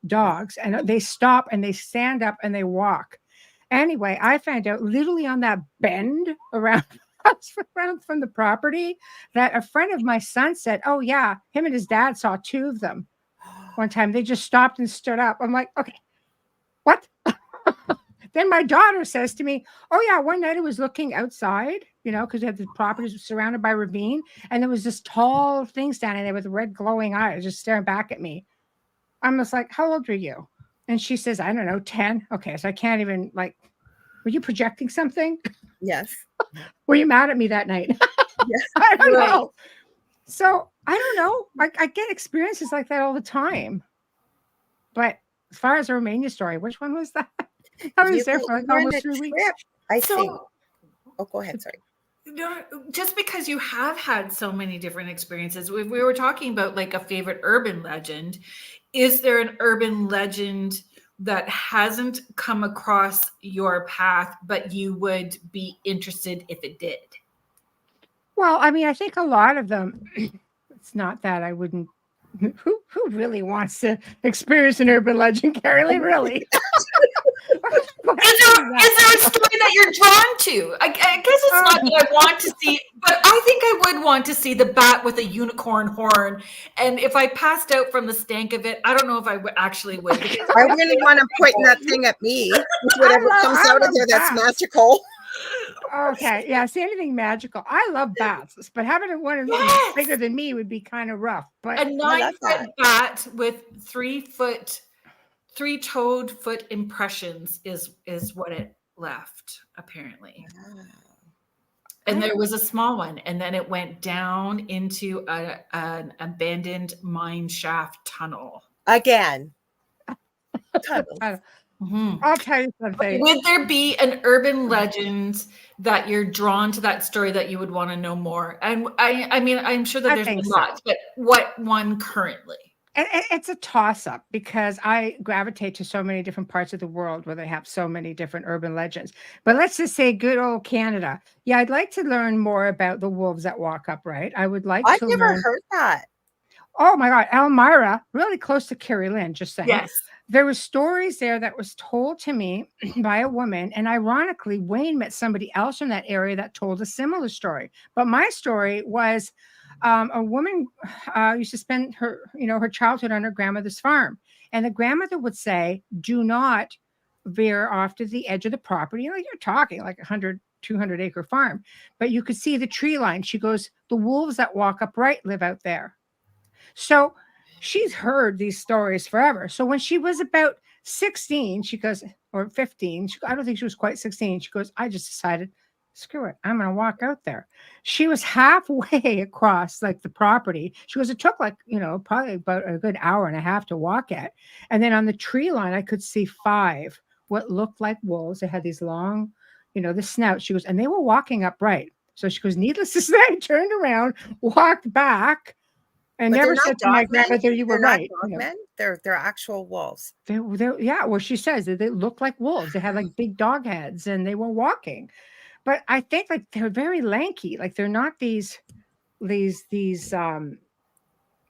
dogs, and they stop and they stand up and they walk. Anyway, I found out literally on that bend around from the property that a friend of my son said, oh yeah, him and his dad saw 2 of them one time. They just stopped and stood up. I'm like, okay, what? Then my daughter says to me, oh yeah, one night I was looking outside, because we had the properties surrounded by ravine, and there was this tall thing standing there with red glowing eyes just staring back at me. I'm just like, how old are you? And she says, I don't know, 10. Okay, so I can't even, were you projecting something? Yes. Were you mad at me that night? Yes. I don't know. So I don't know. I get experiences like that all the time. But as far as the Romania story, which one was that? I was there for almost 3 weeks. I think. Oh, go ahead. Sorry. Just because you have had so many different experiences, we were talking about like a favorite urban legend. Is there an urban legend that hasn't come across your path, but you would be interested if it did? Well, I mean, I think a lot of them, it's not that I wouldn't. Who really wants to experience an urban legend, Kerrilynn? Really? Is there a story that you're drawn to? I guess it's not that I want to see, but I think I would want to see the bat with a unicorn horn. And if I passed out from the stank of it, I don't know if I actually would. I really want to point that thing at me. Whatever comes out of there, that's magical. Okay, yeah, see anything magical. I love bats, but having one of them bigger than me would be kind of rough. But a 9-foot bat with 3-toed foot impressions is what it left, apparently. And there was a small one, and then it went down into an abandoned mine shaft tunnel. Again. Tunnel. Mm-hmm. I'll tell you something. Would there be an urban legend that you're drawn to that story that you would want to know more? And I mean, I'm sure that there's lots, but what one currently? And it's a toss-up because I gravitate to so many different parts of the world where they have so many different urban legends. But let's just say good old Canada. Yeah, I'd like to learn more about the wolves that walk upright. I would like to learn. I've never heard that. Oh my God, Elmira, really close to Kerrilynn, just saying. Yes. There were stories there that was told to me by a woman. And ironically, Wayne met somebody else from that area that told a similar story. But my story was a woman used to spend her childhood on her grandmother's farm. And the grandmother would say, do not veer off to the edge of the property. You're talking like 100, 200 acre farm. But you could see the tree line. She goes, the wolves that walk upright live out there. So she's heard these stories forever. So when she was about 16, she goes, or 15, I don't think she was quite 16. She goes, I just decided, screw it, I'm going to walk out there. She was halfway across the property. She goes, it took probably about a good hour and a half to walk at. And then on the tree line, I could see 5, what looked like wolves. They had these long, the snout. She goes, and they were walking upright. So she goes, needless to say, I turned around, walked back, and never said to my grandmother, you were right. They're actual wolves. Yeah, well, she says that they look like wolves. They had big dog heads and they were walking. But I think they're very lanky. They're not these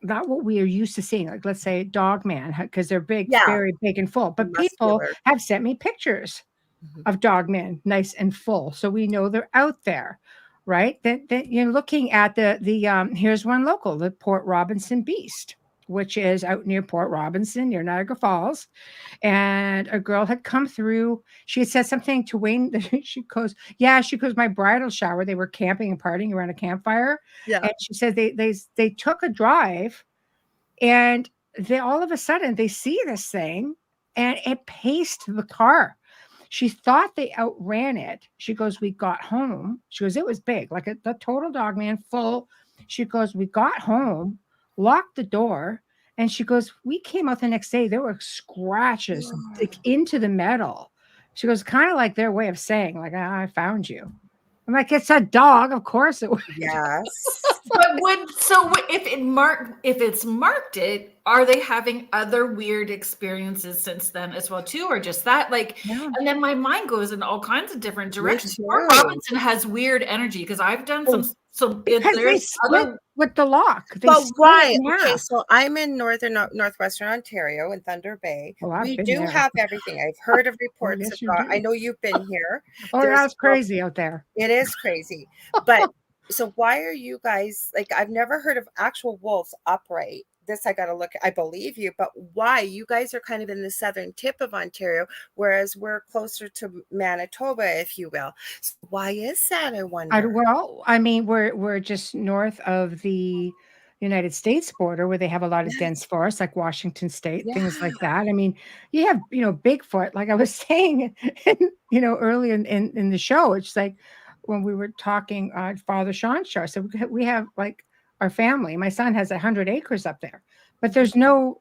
not what we are used to seeing. Like, let's say Dog Man, because they're big, Yeah. very big and full. But people Muscular. have sent me pictures of Dog Man, nice and full. So we know they're out there, right? Then you're looking at the here's one local, the Port Robinson Beast, which is out near Port Robinson, near Niagara Falls. And a girl had come through. She had said something to Wayne. She goes, my bridal shower. They were camping and partying around a campfire. Yeah. And she said they took a drive, and they all of a sudden they see this thing, and it paced the car. She thought they outran it. She goes, we got home. She goes, it was big, like the total Dog Man full. She goes, we got home, locked the door. And she goes, we came out the next day. There were scratches like into the metal. She goes, kind of like their way of saying, like, I found you. I'm like, it's a dog. Of course it was. Yes. But if it's marked it, are they having other weird experiences since then as well too, or just that? Like, Yeah. And then my mind goes in all kinds of different directions. too. Port Robinson has weird energy because I've done Because they split with the lock. They But split right. in Okay. half. So I'm in northwestern Ontario in Thunder Bay. Oh, I've We been do there. have everything. I've heard of reports yes, of you dog. do. I know you've been here. Oh, There's that's crazy out there. It is crazy. But so why are you guys like, I've never heard of actual wolves upright. This I got to look at. I believe you, but why? You guys are kind of in the southern tip of Ontario, whereas we're closer to Manitoba, if you will. So why is that, I wonder? Well, I mean, we're just north of the United States border where they have a lot of dense forests, like Washington State, things like that. I mean, you have, Bigfoot, like I was saying, early in the show. It's like when we were talking Father Sean's show. So we have like our family. My son has 100 acres up there, but there's all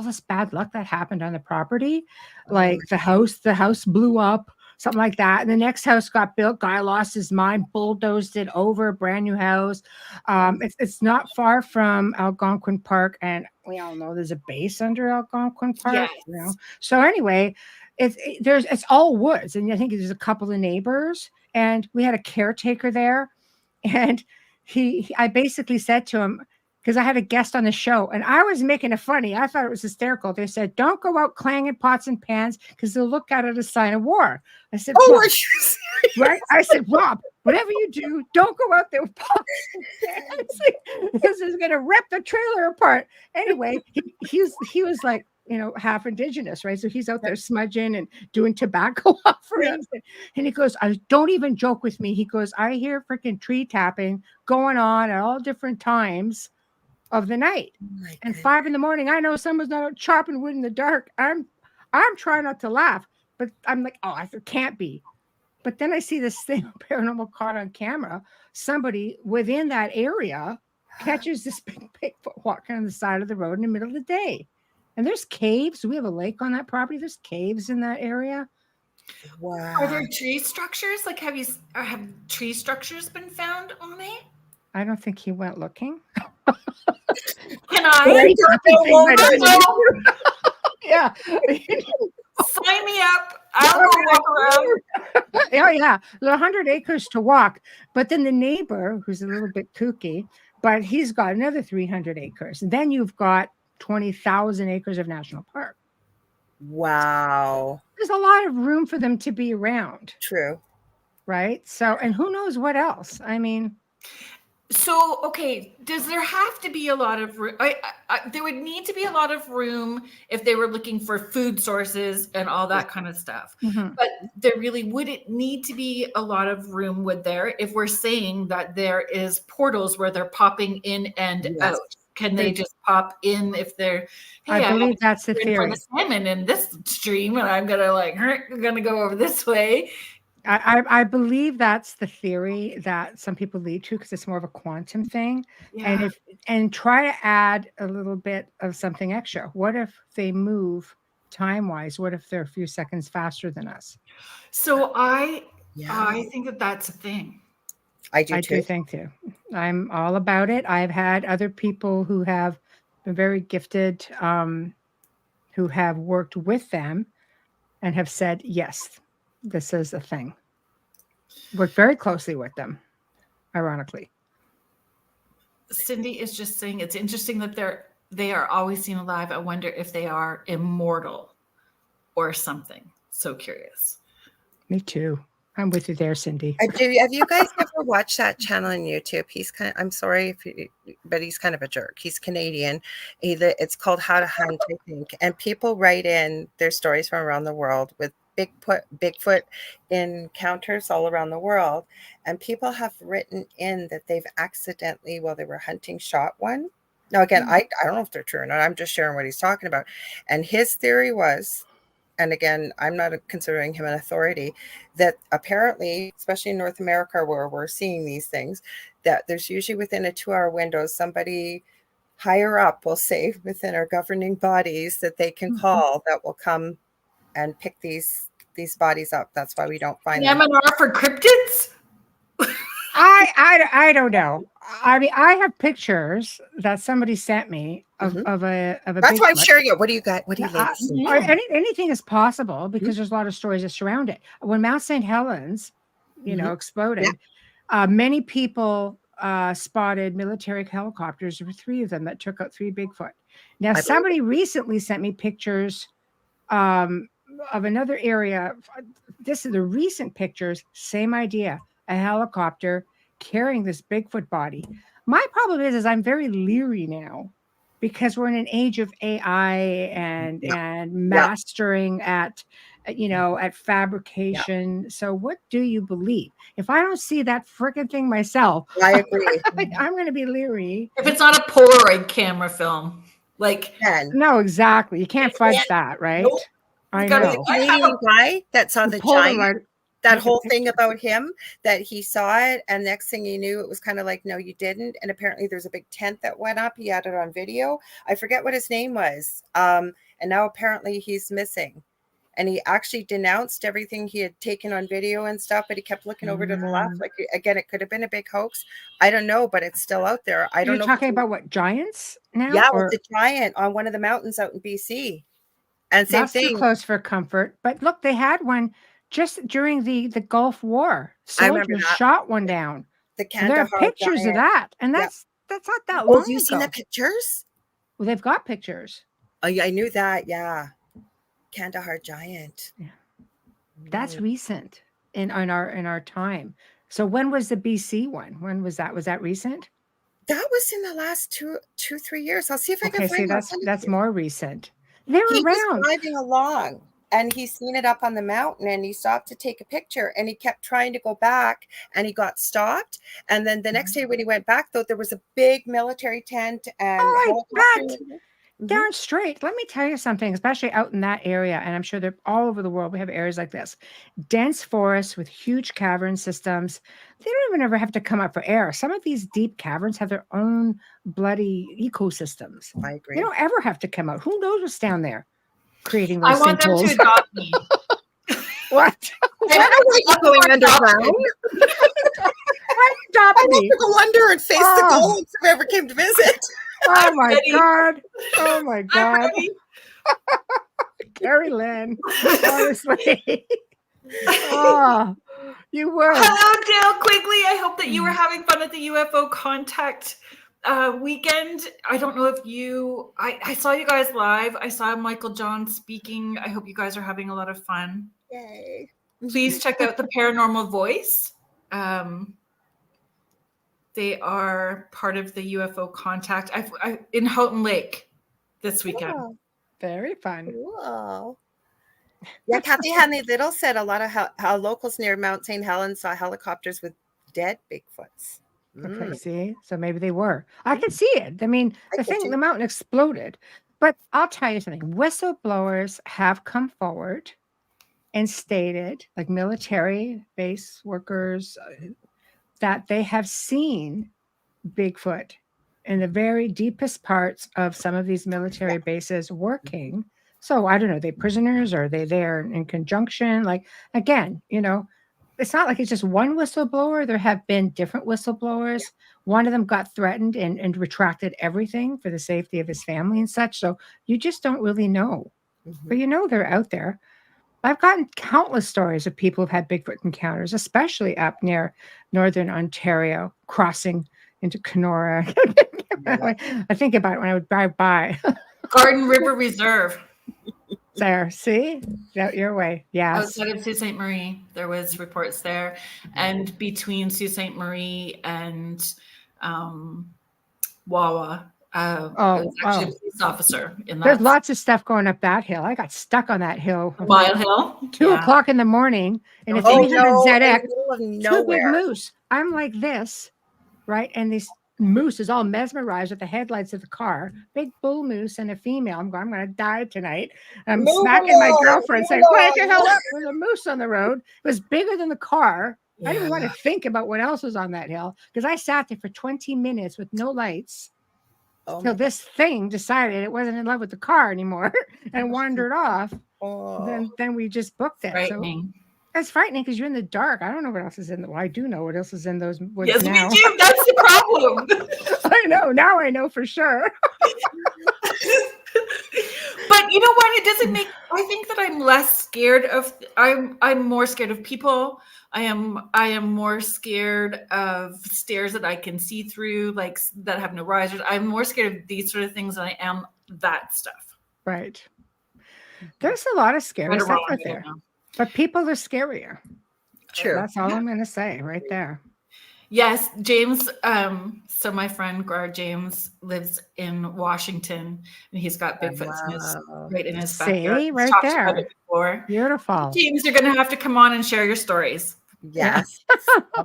this bad luck that happened on the property. Like the house blew up, something like that. And the next house got built. Guy lost his mind, bulldozed it over, brand new house. It's not far from Algonquin Park, and we all know there's a base under Algonquin Park. Yes. So anyway, it's all woods, and I think there's a couple of neighbors, and we had a caretaker there, and I basically said to him, because I had a guest on the show and I was making it funny. I thought it was hysterical. They said, don't go out clanging pots and pans because they'll look at it as a sign of war. I said, right? I said, Rob, whatever you do, don't go out there with pots and pans. This is going to rip the trailer apart. Anyway, he was like, half indigenous, right? So he's out there smudging and doing tobacco offerings. Yeah. And he goes, I don't even joke with me. He goes, I hear freaking tree tapping going on at all different times of the night. And 5 a.m, I know someone's not out chopping wood in the dark. I'm trying not to laugh, but I'm like, oh, it can't be. But then I see this thing Paranormal caught on camera. Somebody within that area catches this big Bigfoot walking on the side of the road in the middle of the day. And there's caves. We have a lake on that property. There's caves in that area. Wow. Are there tree structures? Like, have tree structures been found on it? I don't think he went looking. Can I? Yeah. Sign me up. I'll go walk around. Yeah. 100 acres to walk. But then the neighbor, who's a little bit kooky, but he's got another 300 acres. And then you've got 20,000 acres of national park. Wow. There's a lot of room for them to be around. True. Right? So, and who knows what else? I mean... So, okay, does there have to be a lot of room? There would need to be a lot of room if they were looking for food sources and all that kind of stuff. Mm-hmm. But there really wouldn't need to be a lot of room, would there, if we're saying that there is portals where they're popping in and out? Can they just pop in if they're? Hey, I believe that's the theory. The salmon in this stream, and I'm gonna go over this way. I believe that's the theory that some people lead to because it's more of a quantum thing. Yeah. And try to add a little bit of something extra. What if they move time-wise? What if they're a few seconds faster than us? So I think that that's a thing. I do think too. I'm all about it. I've had other people who have been very gifted, who have worked with them and have said, yes, this is a thing. Worked very closely with them, ironically. Cindy is just saying it's interesting that they are always seen alive. I wonder if they are immortal or something. So curious. Me too. I'm with you there, Cindy. Have you guys ever watched that channel on YouTube? I'm sorry but he's kind of a jerk. He's Canadian. It's called How to Hunt, I think. And people write in their stories from around the world with Bigfoot encounters all around the world. And people have written in that they've accidentally, while they were hunting, shot one. Now, again, I don't know if they're true or not. I'm just sharing what he's talking about. And his theory was, and again, I'm not considering him an authority, that apparently, especially in North America where we're seeing these things, that there's usually within a 2-hour window, somebody higher up, will say, within our governing bodies that they can call that will come and pick these bodies up. That's why we don't find them. MNR for cryptids? I don't know. I mean, I have pictures that somebody sent me of a. That's why I'm sharing it. What do you got? What do you like? Anything is possible because there's a lot of stories that surround it. When Mount St. Helens, exploded, many people spotted military helicopters. There were 3 of them that took out 3 Bigfoot. Now, somebody recently sent me pictures of another area. This is the recent pictures. Same idea. A helicopter carrying this Bigfoot body. My problem is I'm very leery now because we're in an age of AI and mastering at fabrication. So what do you believe? If I don't see that freaking thing myself, I agree. I'm going to be leery. If it's not a Polaroid camera film, no, exactly. You can't fudge that, right? Nope. I know. The Canadian guy that saw the giant. That whole thing about him, that he saw it, and next thing you knew, it was kind of like, no, you didn't. And apparently there's a big tent that went up. He had it on video. I forget what his name was. And now apparently he's missing. And he actually denounced everything he had taken on video and stuff, but he kept looking over to the left. Like, again, it could have been a big hoax. I don't know, but it's still out there. I don't know. You're talking about what, giants now? Yeah, with the giant on one of the mountains out in BC. And same That's thing. Too close for comfort. But look, they had one just during the Gulf War. Soldiers shot one down. There are pictures of that. And that's not that long ago. You seen the pictures? Well, they've got pictures. Oh, yeah, I knew that. Yeah. Kandahar giant. Yeah. That's recent in our time. So when was the BC one? When was that? Was that recent? That was in the last 2-3 years. I'll see if I can find that's more recent. They're around. Was driving along and he seen it up on the mountain and he stopped to take a picture and he kept trying to go back and he got stopped. And then the next day when he went back, though, there was a big military tent and darn straight. Let me tell you something, especially out in that area, and I'm sure they're all over the world. We have areas like this, dense forests with huge cavern systems. They don't even ever have to come up for air. Some of these deep caverns have their own bloody ecosystems. I agree. They don't ever have to come out. Who knows what's down there creating those I want them to adopt me. What? I don't going underground. Adopt me. I want to go under and face the golems if I ever came to visit. Oh my God. Oh my God. Kerrilynn. Honestly. Oh, you were. Hello, Dale Quigley. I hope that you were having fun at the UFO Contact weekend. I don't know if I saw you guys live. I saw Michael John speaking. I hope you guys are having a lot of fun. Yay. Please check out the Paranormal Voice. They are part of the UFO Contact in Houghton Lake this weekend. Oh, very fun. Cool. Yeah, Kathy Hanley Little said a lot of how locals near Mount St. Helens saw helicopters with dead Bigfoots. Okay, see? So maybe they were. I can see it. I mean, the mountain exploded. But I'll tell you something. Whistleblowers have come forward and stated, like military base workers, that they have seen Bigfoot in the very deepest parts of some of these military bases working. So I don't know, are they prisoners or are they there in conjunction? Like, again, it's not like it's just one whistleblower. There have been different whistleblowers. One of them got threatened and retracted everything for the safety of his family and such. So you just don't really know. But they're out there. I've gotten countless stories of people who've had Bigfoot encounters, especially up near northern Ontario, crossing, into Kenora. I think about it when I would drive by. Garden River Reserve. There, see? Out your way. Yes. Outside of Sault Ste. Marie, there was reports there. And between Sault Ste. Marie and Wawa, it was actually a police officer in that. There's lots of stuff going up that hill. I got stuck on that hill. Mile Hill? 2 o'clock in the morning in a 300 ZX. Two big moose. I'm like this, right? And this moose is all mesmerized with the headlights of the car. Big bull moose and a female. I'm going to die tonight. I'm smacking my girlfriend saying, "Wake the hell up. There's a moose on the road." It was bigger than the car. Yeah. I didn't want to think about what else was on that hill because I sat there for 20 minutes with no lights till this thing decided it wasn't in love with the car anymore and wandered off. Then we just booked it. Frightening. So it's frightening because you're in the dark. I don't know what else is in the. Well, I do know what else is in those woods now. Yes, we do. That's the problem. I know. Now I know for sure. But you know what? It doesn't make. I think that I'm less scared of. I'm more scared of people. I am more scared of stairs that I can see through, like that have no risers. I'm more scared of these sort of things than I am that stuff. Right. There's a lot of scary stuff out there. But people are scarier. True. That's all I'm going to say right there. Yes, James. So my friend Guard James lives in Washington, and he's got Bigfoots right in his backyard. See, right there. Beautiful. James, you're going to have to come on and share your stories. Yes.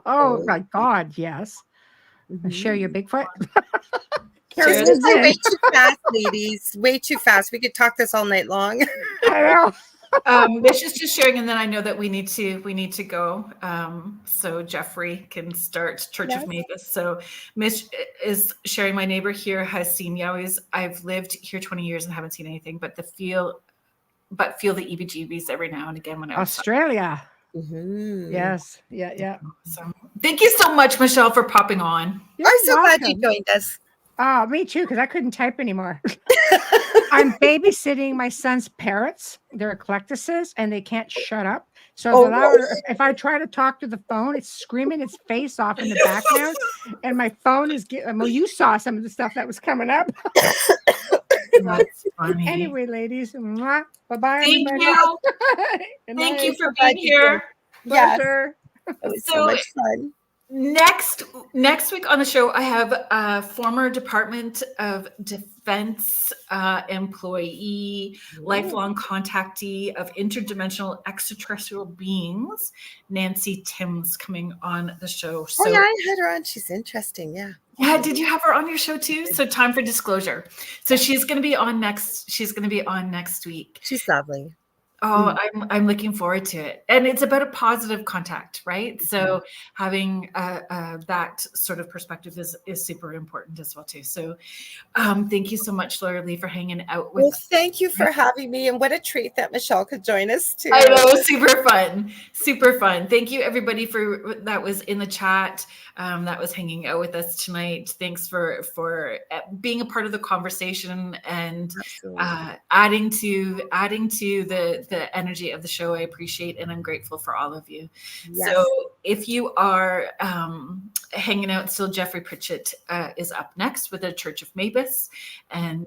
Oh my God, yes. Share your Bigfoot. This is way too fast, ladies. Way too fast. We could talk this all night long. I know. Mish is just sharing, and then I know that we need to go. So Jeffrey can start Church of Mavis. So Mish is sharing. My neighbor here has seen yowies. I've lived here 20 years and haven't seen anything, but feel the EBGBs every now and again when I was Australia. Mm-hmm. Yes. Yeah. So thank you so much, Michelle, for popping on. I'm so glad you joined us. Oh, me too, because I couldn't type anymore. I'm babysitting my son's parrots. They're eclectuses, and they can't shut up. So if I try to talk to the phone, it's screaming its face off in the background. And my phone is well, you saw some of the stuff that was coming up. That's funny. Anyway, ladies, bye-bye. Thank everybody. you. Good Thank night. you for being here. Pleasure. It was so much fun. Next week on the show, I have a former Department of Defense employee, lifelong contactee of interdimensional extraterrestrial beings, Nancy Timms, coming on the show. So, I had her on. She's interesting. Yeah. Yeah, did you have her on your show too? So time for disclosure. So she's going to be on next week. She's lovely. Oh, I'm looking forward to it. And it's about a positive contact, right? So having that sort of perspective is super important as well too. So thank you so much, Lorilei, for hanging out with us. Thank you for having me. And what a treat that Michelle could join us too. I know, super fun. Super fun. Thank you everybody that was in the chat, that was hanging out with us tonight. Thanks for being a part of the conversation and adding to the energy of the show. I appreciate and I'm grateful for all of you. Yes. So if you are hanging out still, Jeffrey Pritchett is up next with the Church of Mavis. And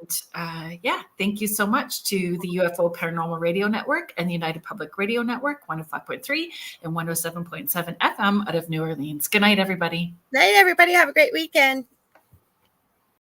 thank you so much to the UFO Paranormal Radio Network and the United Public Radio Network, 105.3 and 107.7 FM out of New Orleans. Good night, everybody. Night, everybody. Have a great weekend.